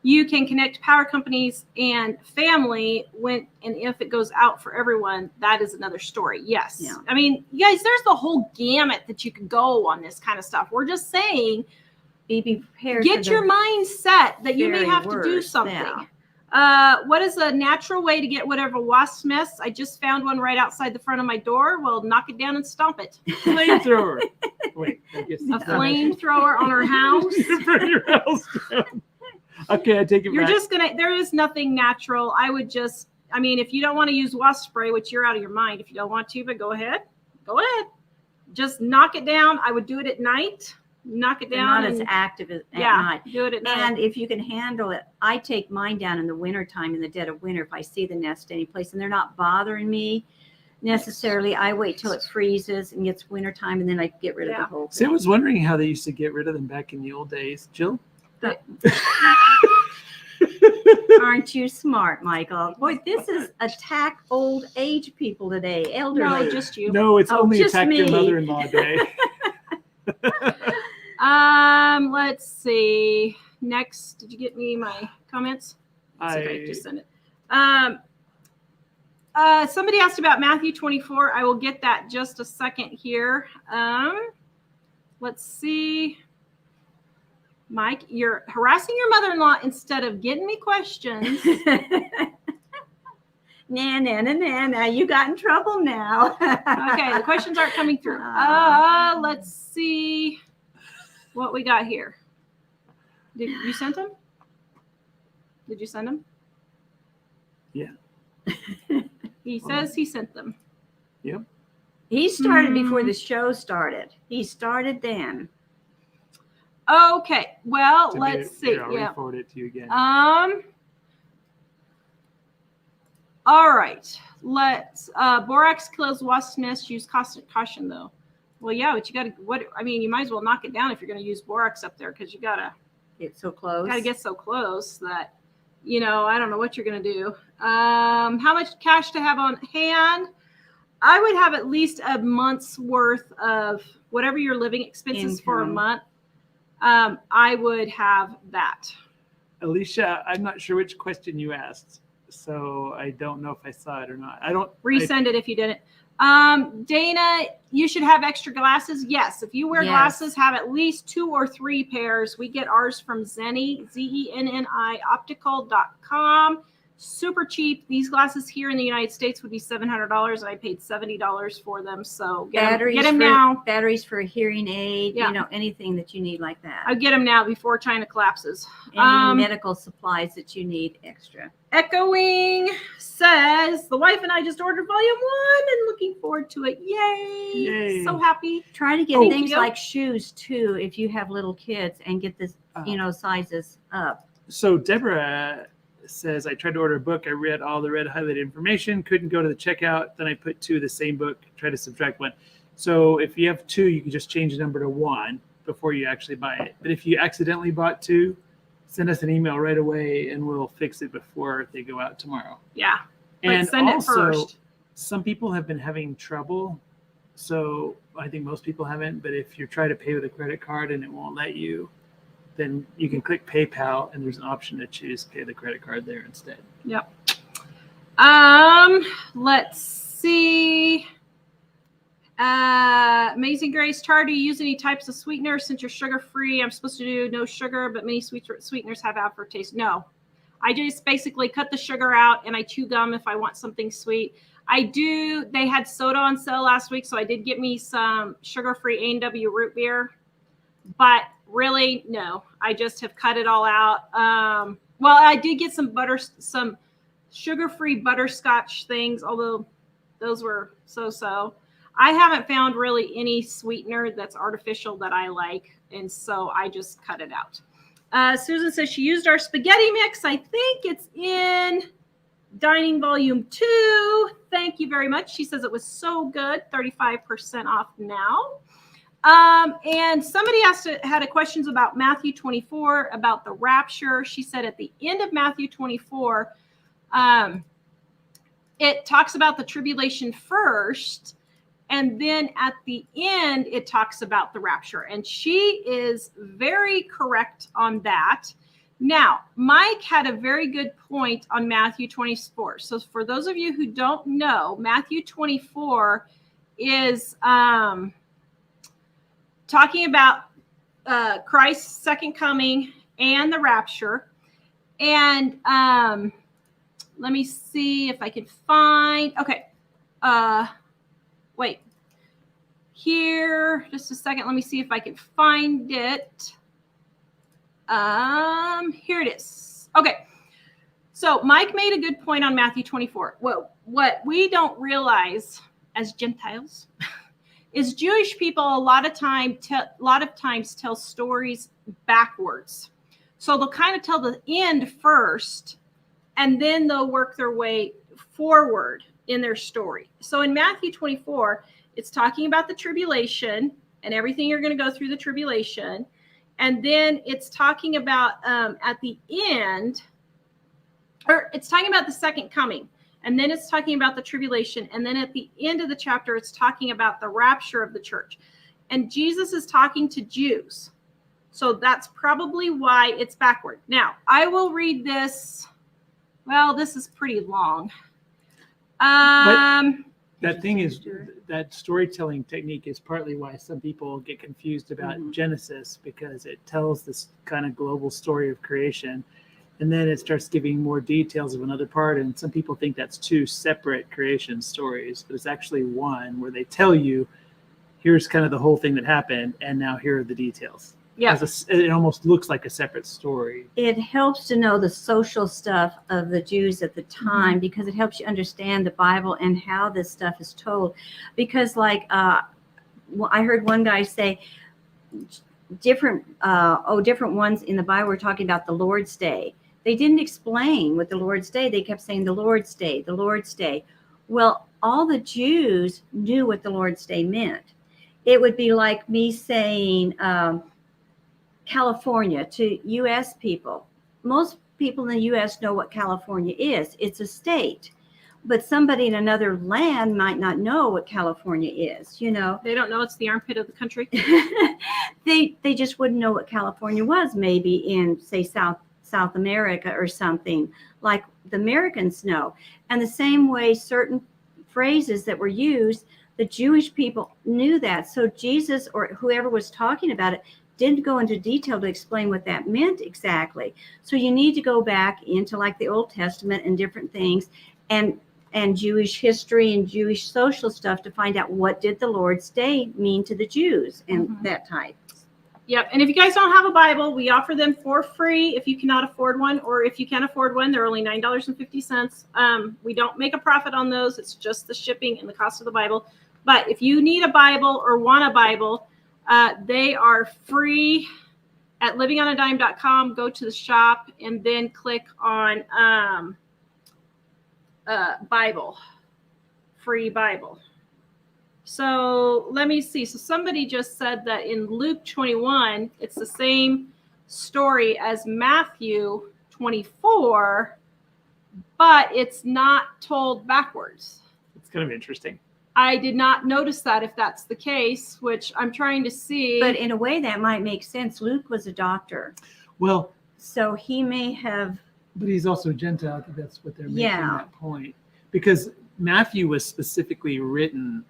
You can connect power companies and family and if it goes out for everyone, that is another story. Yes. Yeah. I mean, you guys, there's the whole gamut that you could go on this kind of stuff. We're just saying, be prepared. Get your mind set that you may have to do something. Yeah. What is a natural way to get whatever wasp nests? I just found one right outside the front of my door. Well, knock it down and stomp it. Flamethrower. Wait, I guess a flamethrower on our house. Burn your house down. Okay, I take it back. There is nothing natural. If you don't want to use wasp spray, which you're out of your mind if you don't want to, but go ahead. go ahead. Just knock it down. I would do it at night. Knock it They're down. not as active at night. Do it at night. And if you can handle it, I take mine down in the wintertime, in the dead of winter, if I see the nest any place and they're not bothering me necessarily. I wait till it freezes and gets wintertime, and then I get rid of the whole See, I thing. was wondering how they used to get rid of them back in the old days. Jill? Aren't you smart, Michael? Boy, this is attack old age people today, elderly. No, just you. No, it's only just Attack Your me. Mother-in-Law Day. Let's see. Next, did you get me my comments? Let's see if I can just send it. Somebody asked about Matthew 24. I will get that just a second here. Let's see. Mike, you're harassing your mother-in-law instead of getting me questions. Nah. You got in trouble now. Okay, the questions aren't coming through. Let's see what we got here. Did you send them? Did you send them? Yeah. He says he sent them. Yep. He started before the show started. He started then. Okay, well, let's see. Here, I'll re-forward it to you again. All right. Let's borax kills wasp nest. Use caution though. Well, yeah, but you got to you might as well knock it down if you're going to use borax up there, because you gotta It's so close. get so close that I don't know what you're going to do. How much cash to have on hand? I would have at least a month's worth of whatever your living expenses for a Income. month. I would have that. Alicia, I'm not sure which question you asked, so I don't know if I saw it or not. Resend it if you didn't. Dana, you should have extra glasses. Yes, if you wear Yes. glasses, have at least 2 or 3 pairs. We get ours from Zenni, Zenni optical.com. Super cheap. These glasses here in the United States would be $700, and I paid $70 for them. So get them now. Batteries for a hearing aid, Yeah. anything that you need like that. I get them now before China collapses. Any medical supplies that you need extra. Echoing says, the wife and I just ordered volume 1 and looking forward to it. Yay. Yay. So happy. Try to get Thank things you. like shoes too, if you have little kids, and get this, sizes up. So Deborah says, I tried to order a book. I read all the red highlighted information, couldn't go to the checkout. Then I put 2 of the same book, try to subtract 1. So if you have 2, you can just change the number to 1 before you actually buy it. But if you accidentally bought 2, send us an email right away and we'll fix it before they go out tomorrow. Yeah. And send it also, first. some people have been having trouble. So I think most people haven't, but if you're trying to pay with a credit card and it won't let you, then you can click PayPal and there's an option to choose pay the credit card there instead. Yep. Let's see. Amazing Grace, Char, do you use any types of sweetener since you're sugar-free? I'm supposed to do no sugar, but many sweeteners have aftertaste. No. I just basically cut the sugar out and I chew gum if I want something sweet. They had soda on sale last week, so I did get me some sugar-free A&W root beer. But really, no, I just have cut it all out. Well, I did get some sugar-free butterscotch things, although those were so-so. I haven't found really any sweetener that's artificial that I like, and so I just cut it out. Susan says she used our spaghetti mix. I think it's in Dining Volume 2. Thank you very much. She says it was so good, 35% off now. And somebody had a questions about Matthew 24, about the rapture. She said at the end of Matthew 24, it talks about the tribulation first, and then at the end, it talks about the rapture. And she is very correct on that. Now, Mike had a very good point on Matthew 24. So for those of you who don't know, Matthew 24 is talking about Christ's second coming and the rapture. And let me see if I can find, okay. Wait, here, just a second. Let me see if I can find it. Here it is. Okay. So Mike made a good point on Matthew 24. Well, what we don't realize as Gentiles is Jewish people a lot of times tell stories backwards. So they'll kind of tell the end first, and then they'll work their way forward in their story. So in Matthew 24, it's talking about the tribulation and everything you're going to go through the tribulation. And then it's talking about at the end, or it's talking about the second coming. And then it's talking about the tribulation. And then at the end of the chapter, it's talking about the rapture of the church. And Jesus is talking to Jews. So that's probably why it's backward. Now, I will read this. Well, this is pretty long. That thing is, that storytelling technique is partly why some people get confused about Genesis, because it tells this kind of global story of creation. And then it starts giving more details of another part. And some people think that's two separate creation stories, but it's actually one where they tell you, here's kind of the whole thing that happened. And now here are the details. Yeah. It almost looks like a separate story. It helps to know the social stuff of the Jews at the time, because it helps you understand the Bible and how this stuff is told. Because like, I heard one guy say different ones in the Bible were talking about the Lord's Day. They didn't explain what the Lord's Day. They kept saying the Lord's Day, the Lord's Day. Well, all the Jews knew what the Lord's Day meant. It would be like me saying California to U.S. people. Most people in the U.S. know what California is. It's a state. But somebody in another land might not know what California is, you know. They don't know it's the armpit of the country. They just wouldn't know what California was, maybe in, say, South America or something, like the Americans know. And the same way certain phrases that were used, the Jewish people knew that. So Jesus, or whoever was talking about it, didn't go into detail to explain what that meant exactly. So you need to go back into like the Old Testament and different things and Jewish history and Jewish social stuff to find out what did the Lord's Day mean to the Jews and that type. Yep. And if you guys don't have a Bible, we offer them for free if you cannot afford one, or if you can afford one, they're only $9.50. We don't make a profit on those. It's just the shipping and the cost of the Bible. But if you need a Bible or want a Bible, they are free at livingonadime.com. Go to the shop and then click on Bible, free Bible. So let me see. So somebody just said that in Luke 21, it's the same story as Matthew 24, but it's not told backwards. It's kind of interesting. I did not notice that, if that's the case, which I'm trying to see. But in a way that might make sense. Luke was a doctor. Well, so he may have. But he's also a Gentile. I think that's what they're making that point. Because Matthew was specifically written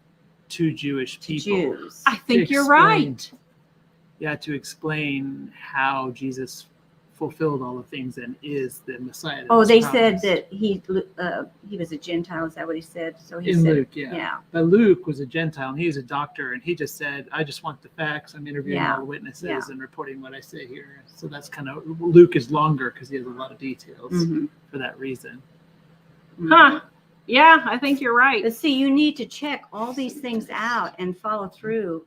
to Jewish people. Jews. I think you're right. Yeah, to explain how Jesus fulfilled all the things and is the Messiah. They said that he was a Gentile. Is that what he said? So he in said, Luke, yeah. But Luke was a Gentile and he was a doctor, and he just said, I just want the facts. I'm interviewing all the witnesses and reporting what I say here. So that's kind of, Luke is longer because he has a lot of details for that reason. Huh. Yeah, I think you're right. But see, you need to check all these things out and follow through.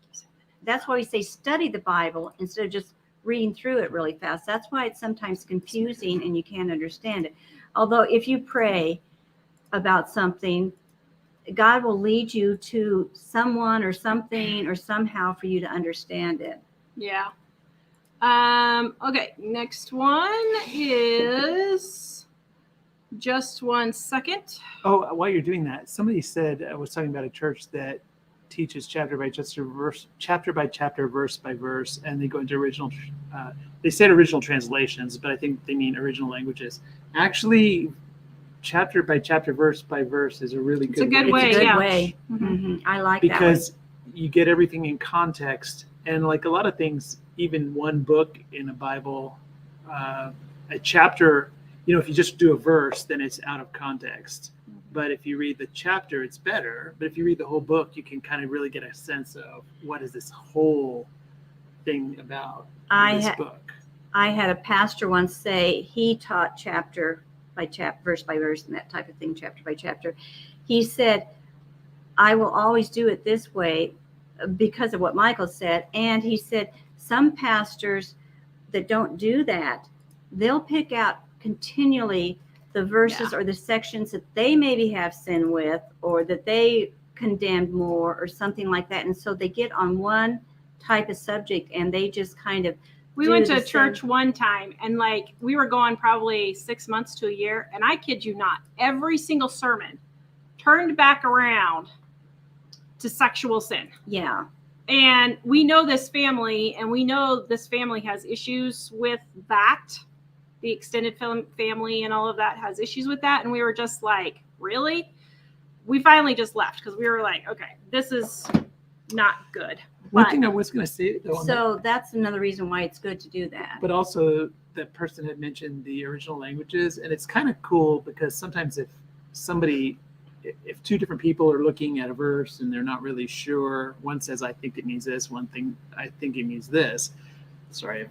That's why we say study the Bible instead of just reading through it really fast. That's why it's sometimes confusing and you can't understand it. Although if you pray about something, God will lead you to someone or something or somehow for you to understand it. Yeah. Okay, next one is... Just one second. Oh, while you're doing that, somebody said, I was talking about a church that teaches chapter by chapter, verse by verse, and they go into original, they said original translations, but I think they mean original languages. Actually, chapter by chapter, verse by verse is a really good way. It's a good way. It's a good yeah. way. I like that because you get everything in context, and like a lot of things, even one book in a Bible, a chapter, you know, if you just do a verse, then it's out of context. But if you read the chapter, it's better. But if you read the whole book, you can kind of really get a sense of what is this whole thing about in this book. I had a pastor once say he taught chapter by chapter, verse by verse, and that type of thing, chapter by chapter. He said, I will always do it this way. because of what Michael said. And he said some pastors that don't do that, they'll pick out continually the verses or the sections that they maybe have sin with, or that they condemned more, or something like that. And so they get on one type of subject and they just kind of We went to a church one time, and like we were going probably 6 months to a year, and I kid you not, every single sermon turned back around to sexual sin. Yeah. And we know this family, and we know this family has issues with that. The extended family and all of that has issues with that. And we were just like, really? We finally just left because we were like, okay, this is not good. One thing I was going to say, though, So that's another reason why it's good to do that. but also that person had mentioned the original languages, and it's kind of cool because sometimes if two different people are looking at a verse and they're not really sure, one says, I think it means this, one thing, I think it means this. Sorry,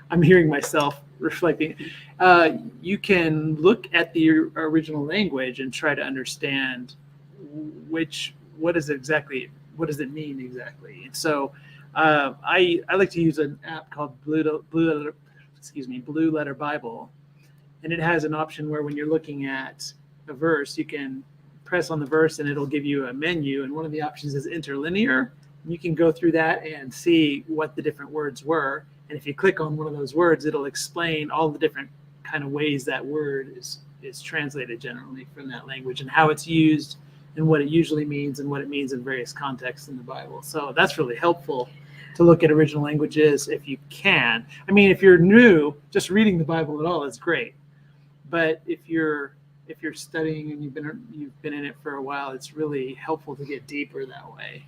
I'm hearing myself reflecting. You can look at the original language and try to understand what does it mean exactly? And so I like to use an app called Blue Letter Bible, and it has an option where when you're looking at a verse, you can press on the verse and it'll give you a menu, and one of the options is interlinear. You can go through that and see what the different words were, and if you click on one of those words, it'll explain all the different kind of ways that word is translated generally from that language, and how it's used, and what it usually means, and what it means in various contexts in the Bible. So that's really helpful to look at original languages if you can. I mean, if you're new, just reading the Bible at all is great. But if you're studying and you've been in it for a while, it's really helpful to get deeper that way.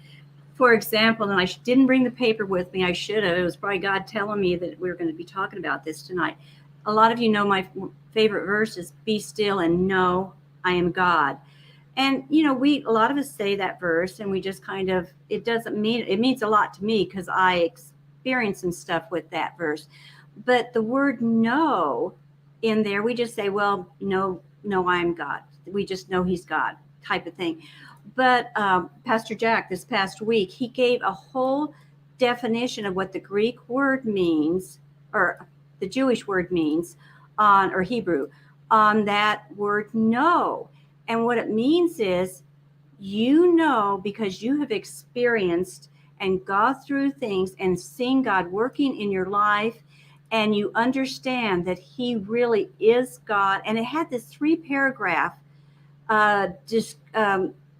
For example, and I didn't bring the paper with me. I should have. It was probably God telling me that we were going to be talking about this tonight. A lot of you know my favorite verse is "Be still and know I am God." And, a lot of us say that verse and we just kind of, it means a lot to me because I experience some stuff with that verse. But the word know in there, we just say, well, no, I am God. We just know he's God type of thing. But Pastor Jack, this past week, he gave a whole definition of what the Greek word means, or the Jewish word means, or Hebrew, on that word know. And what it means is, because you have experienced and gone through things and seen God working in your life, and you understand that he really is God. And it had this 3-paragraph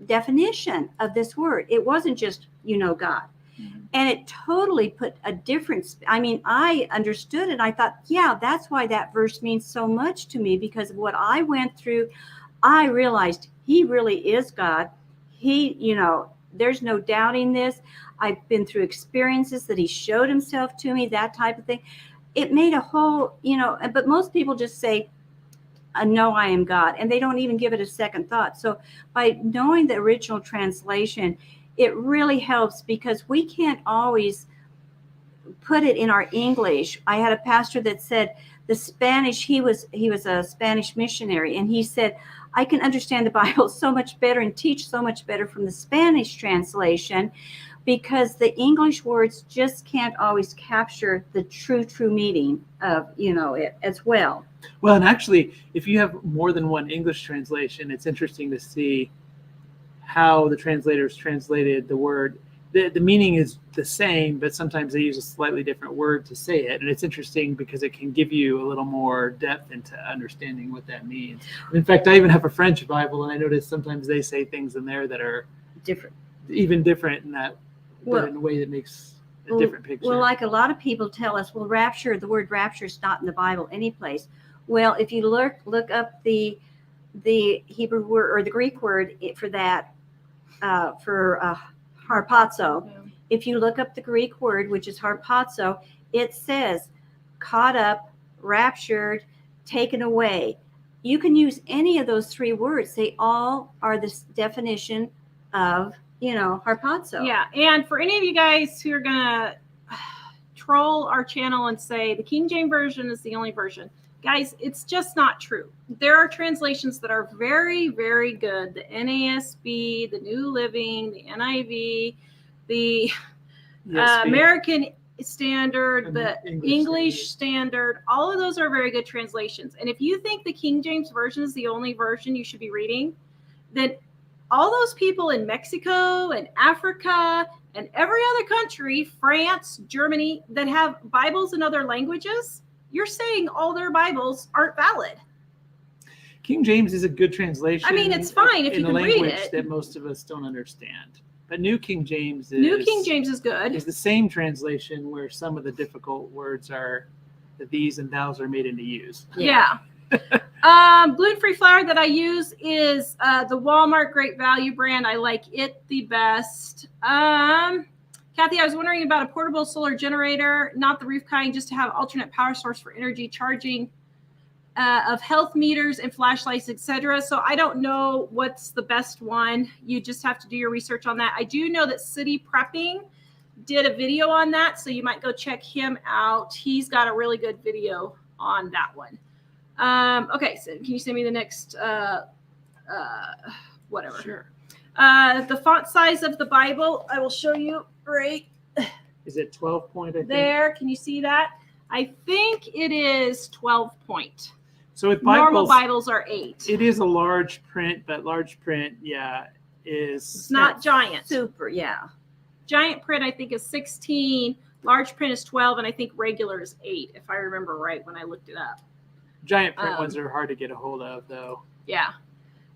definition of this word. It wasn't just, God. Mm-hmm. And it totally put a difference. I mean, I understood it. I thought, yeah, that's why that verse means so much to me, because of what I went through. I realized he really is God. He, there's no doubting this. I've been through experiences that he showed himself to me, that type of thing. It made a whole, but most people just say, no, I am God, and they don't even give it a second thought. So by knowing the original translation, it really helps, because we can't always put it in our English. I had a pastor that said the Spanish, he was a Spanish missionary, and he said, I can understand the Bible so much better and teach so much better from the Spanish translation, because the English words just can't always capture the true meaning of, it as well. Well, and actually, if you have more than one English translation, it's interesting to see how the translators translated the word. The meaning is the same, but sometimes they use a slightly different word to say it. And it's interesting because it can give you a little more depth into understanding what that means. In fact, I even have a French Bible, and I notice sometimes they say things in there that are different in that, but in a way that makes a different picture. Well, like a lot of people tell us, well, the word rapture is not in the Bible anyplace. Well, if you look up the Hebrew word or the Greek word for that, harpazo. Yeah. If you look up the Greek word, which is harpazo, it says caught up, raptured, taken away. You can use any of those 3 words. They all are this definition of, harpazo. Yeah. And for any of you guys who are going to troll our channel and say the King James Version is the only version, guys, it's just not true. There are translations that are very, very good. The NASB, the New Living, the NIV, the ESV. American Standard, And the English English Standard, all of those are very good translations. And if you think the King James Version is the only version you should be reading, then all those people in Mexico and Africa and every other country, France, Germany, that have Bibles in other languages, you're saying all their Bibles aren't valid. King James is a good translation. I mean, it's fine if you can read in a language it. that most of us don't understand. But New King James is good. Is the same translation where some of the difficult words are the these and thous are made into yous. Yeah. Gluten-free flour that I use is the Walmart Great Value brand. I like it the best. Kathy, I was wondering about a portable solar generator, not the roof kind, just to have alternate power source for energy charging of health meters and flashlights, etc. So I don't know what's the best one. You just have to do your research on that. I do know that City Prepping did a video on that, so you might go check him out. He's got a really good video on that one. Okay, so can you send me the next whatever? Sure. The font size of the Bible, I will show you right Is it 12 point? I think? there. Can you see that? I think it is 12 point. So with Normal Bibles, Bibles are 8. it is a large print, but large print, is It's not giant. Super, yeah. Giant print, I think, is 16. Large print is 12, and I think regular is 8, if I remember right when I looked it up. giant print ones are hard to get a hold of, though. Yeah.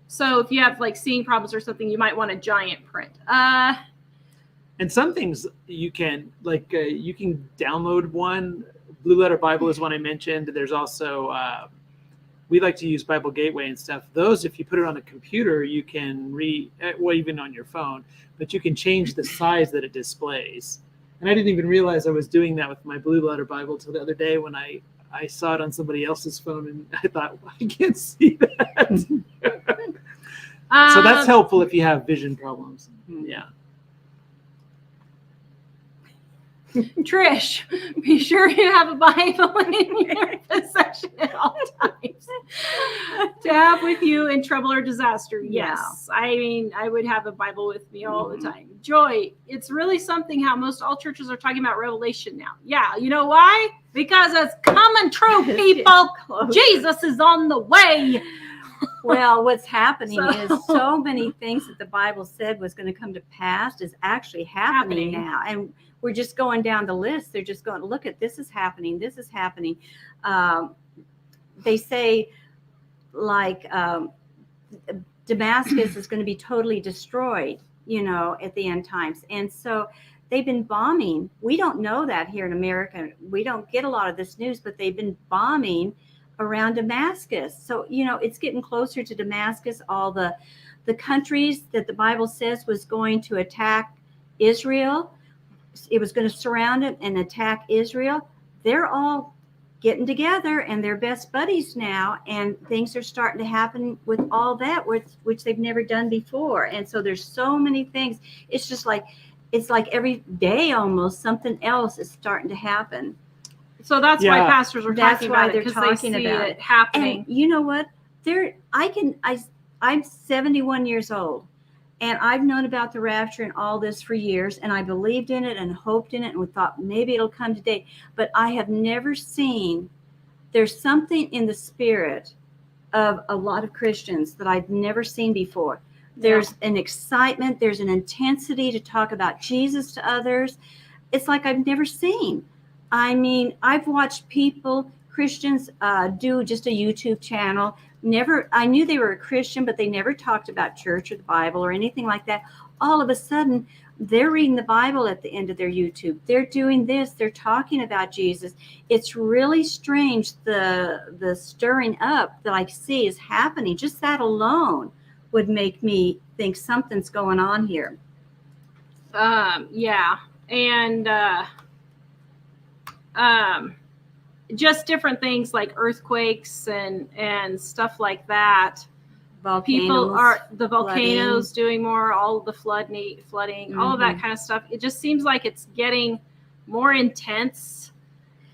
So if you have like seeing problems or something, you might want a giant print. And some things you can you can download one. Blue Letter Bible is one I mentioned. There's also we like to use Bible Gateway and stuff. Those, if you put it on a computer, you can even on your phone, but you can change the size that it displays. And I didn't even realize I was doing that with my Blue Letter Bible till the other day when I saw it on somebody else's phone, and I thought, well, I can't see that. So that's helpful if you have vision problems. Yeah. Trish, be sure you have a Bible in your possession at all times to have with you in trouble or disaster. Yes. I mean, I would have a Bible with me all the time. Joy, it's really something how most all churches are talking about Revelation now. Yeah. You know why? Because it's coming true, people. Jesus is on the way. Well, what's happening is so many things that the Bible said was going to come to pass is actually happening now. And we're just going down the list. They're just going, look at this is happening. This is happening. They say like Damascus is going to be totally destroyed, at the end times. And so they've been bombing. We don't know that here in America. We don't get a lot of this news, but they've been bombing around Damascus. So, it's getting closer to Damascus. All the countries that the Bible says was going to attack Israel, it was going to surround it and attack Israel. They're all getting together and they're best buddies now. And things are starting to happen with all that, which they've never done before. And so there's so many things. It's just like, every day almost something else is starting to happen. So that's why pastors are That's talking why about they're it, because talking they see about it happening. And you know what? I'm 71 years old, and I've known about the rapture and all this for years, and I believed in it and hoped in it, and we thought maybe it'll come today. But I have never seen. There's something in the spirit of a lot of Christians that I've never seen before. There's an excitement. There's an intensity to talk about Jesus to others. It's like I've never seen. I mean, I've watched Christians do just a YouTube channel. I knew they were a Christian, but they never talked about church or the Bible or anything like that. All of a sudden, they're reading the Bible at the end of their YouTube. They're doing this. They're talking about Jesus. It's really strange, the stirring up that I see is happening. Just that alone would make me think something's going on here. Yeah. And just different things like earthquakes and stuff like that. Volcanoes, The volcanoes doing more, all of the flooding, all of that kind of stuff. It just seems like it's getting more intense.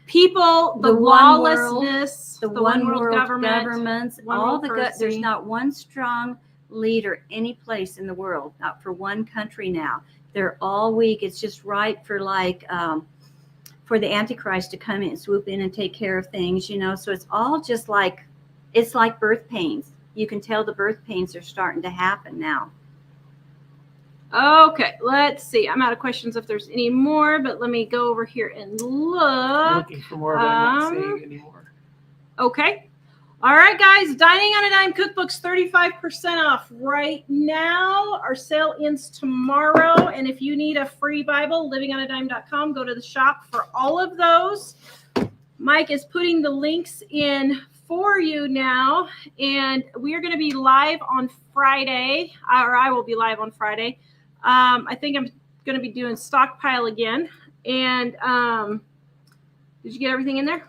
People, the lawlessness, the one world governments, all there's not one strong leader any place in the world, not for one country now. They're all weak. It's just right for for the Antichrist to come in, swoop in and take care of things, So it's all just it's like birth pains. You can tell the birth pains are starting to happen now. Okay, let's see. I'm out of questions if there's any more, but let me go over here and look. I'm looking for more, but I'm not seeing any more. Okay. All right, guys. Dining on a Dime cookbooks 35% off right now. Our sale ends tomorrow. And if you need a free Bible, livingonadime.com, go to the shop for all of those. Mike is putting the links in for you now. And we are going to be live on Friday, or I will be live on Friday. I think I'm going to be doing Stockpile again. And did you get everything in there?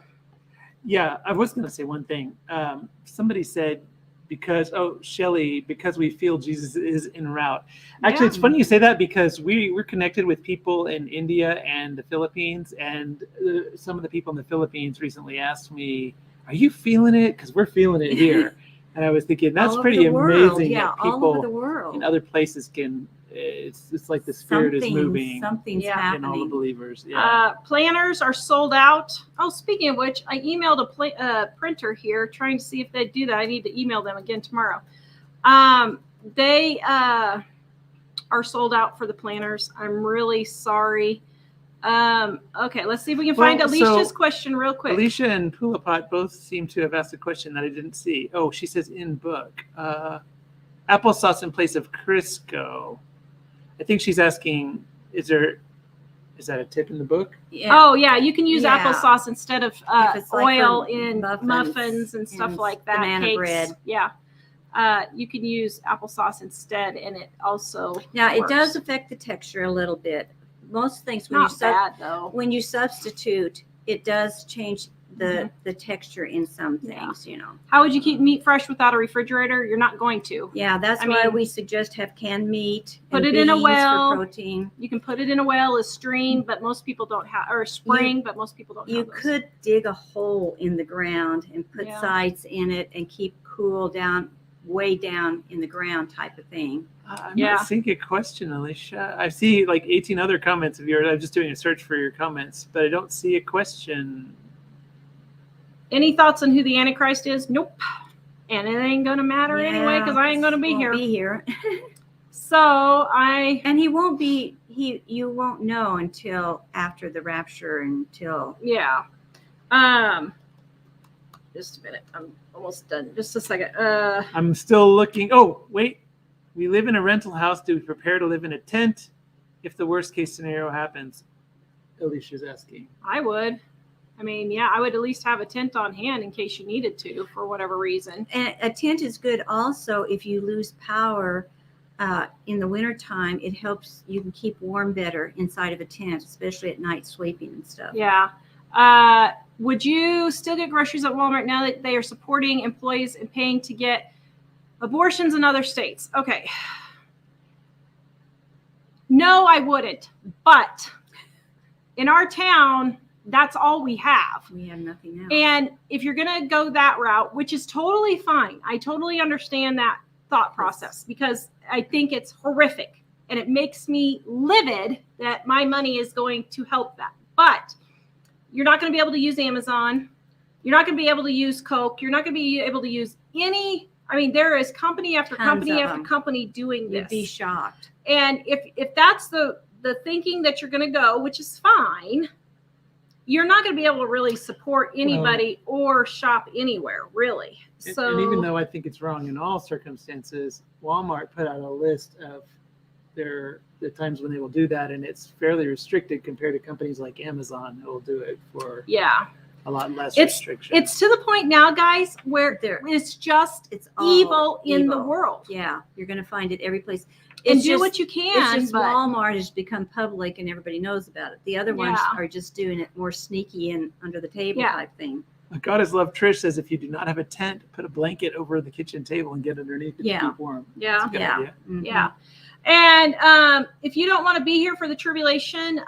Yeah, I was going to say one thing. Somebody said, Shelly, because we feel Jesus is en route. Actually, It's funny you say that because we're connected with people in India and the Philippines. And some of the people in the Philippines recently asked me, are you feeling it? Because we're feeling it here. And I was thinking, that's pretty amazing that all over the people world in other places can. It's like the Spirit is moving. Something's in happening. all the believers. Yeah. Planners are sold out. Oh, speaking of which, I emailed a printer here trying to see if they'd do that. I need to email them again tomorrow. They are sold out for the planners. I'm really sorry. Okay, let's see if we can find Alicia's question real quick. Alicia and Pulapot both seem to have asked a question that I didn't see. Oh, she says in book. Applesauce in place of Crisco. I think she's asking, is that a tip in the book? Yeah. Oh, yeah. You can use applesauce instead of oil in muffins and stuff like that. Banana cakes. Bread. Yeah. You can use applesauce instead, and it also Now, works. It does affect the texture a little bit. Most things, when you substitute, it does change the texture in some things, How would you keep meat fresh without a refrigerator? You're not going to. Yeah, that's why we suggest have canned meat. Put it in a well. For protein. You can put it in a well, a stream, but most people don't have, or a spring, but most people don't have You those. could dig a hole in the ground and put sides in it and keep cool down, way down in the ground type of thing. I'm not seeing a question, Alicia. I see like 18 other comments of yours. I'm just doing a search for your comments, but I don't see a question. Any thoughts on who the Antichrist is? Nope. And it ain't going to matter anyway because I ain't going to be here. And he won't be, you won't know until after the rapture Yeah. Just a minute. I'm almost done. Just a second. I'm still looking. Oh, wait. We live in a rental house. Do we prepare to live in a tent if the worst case scenario happens? Alicia's asking. I would. I mean, I would at least have a tent on hand in case you needed to for whatever reason. And a tent is good also if you lose power in the wintertime. It helps you can keep warm better inside of a tent, especially at night sleeping and stuff. Yeah. Would you still get groceries at Walmart now that they are supporting employees and paying to get abortions in other states? Okay. No, I wouldn't. But in our town, that's all we have. We have nothing else. And if you're going to go that route, which is totally fine, I totally understand that thought process because I think it's horrific and it makes me livid that my money is going to help that. But you're not going to be able to use Amazon. You're not going to be able to use Coke. You're not going to be able to use there is company after company after company doing this. You'd be shocked. And if that's the thinking that you're going to go, which is fine, you're not going to be able to really support anybody or shop anywhere, really. And even though I think it's wrong in all circumstances, Walmart put out a list of the times when they will do that, and it's fairly restricted compared to companies like Amazon who will do it for a lot less restriction. It's to the point now, guys, where it's evil in the world. Yeah, you're going to find it every place. Do what you can. It's just Walmart has become public and everybody knows about it. The other ones are just doing it more sneaky and under the table type thing. God is love. Trish says, if you do not have a tent, put a blanket over the kitchen table and get underneath it to keep warm. Yeah. That's a good idea. Mm-hmm. Yeah. And if you don't want to be here for the tribulation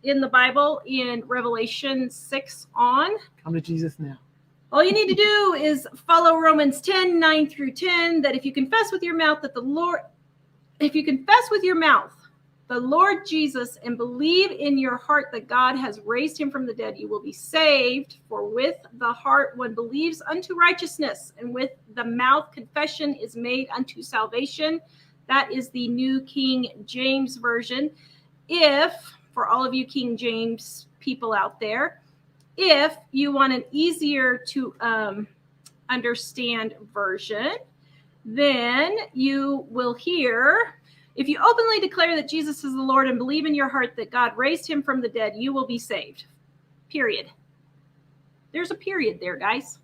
in the Bible in Revelation 6 on, come to Jesus now. All you need to do is follow Romans 10, 9 through 10, that if you confess with your mouth the Lord Jesus and believe in your heart that God has raised him from the dead, you will be saved. For with the heart one believes unto righteousness, and with the mouth confession is made unto salvation. That is the New King James Version. If, for all of you King James people out there, if you want an easier to understand version, then you will hear, if you openly declare that Jesus is the Lord and believe in your heart that God raised him from the dead, you will be saved. Period. There's a period there, guys.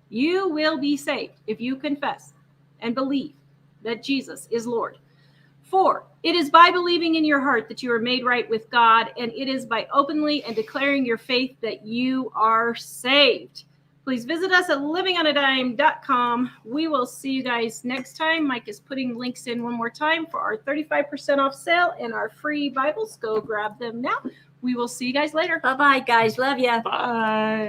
You will be saved if you confess and believe that Jesus is Lord. 4, it is by believing in your heart that you are made right with God, and it is by openly and declaring your faith that you are saved. Please visit us at livingonadime.com. We will see you guys next time. Mike is putting links in one more time for our 35% off sale and our free Bibles. Go grab them now. We will see you guys later. Bye-bye, guys. Love ya. Bye.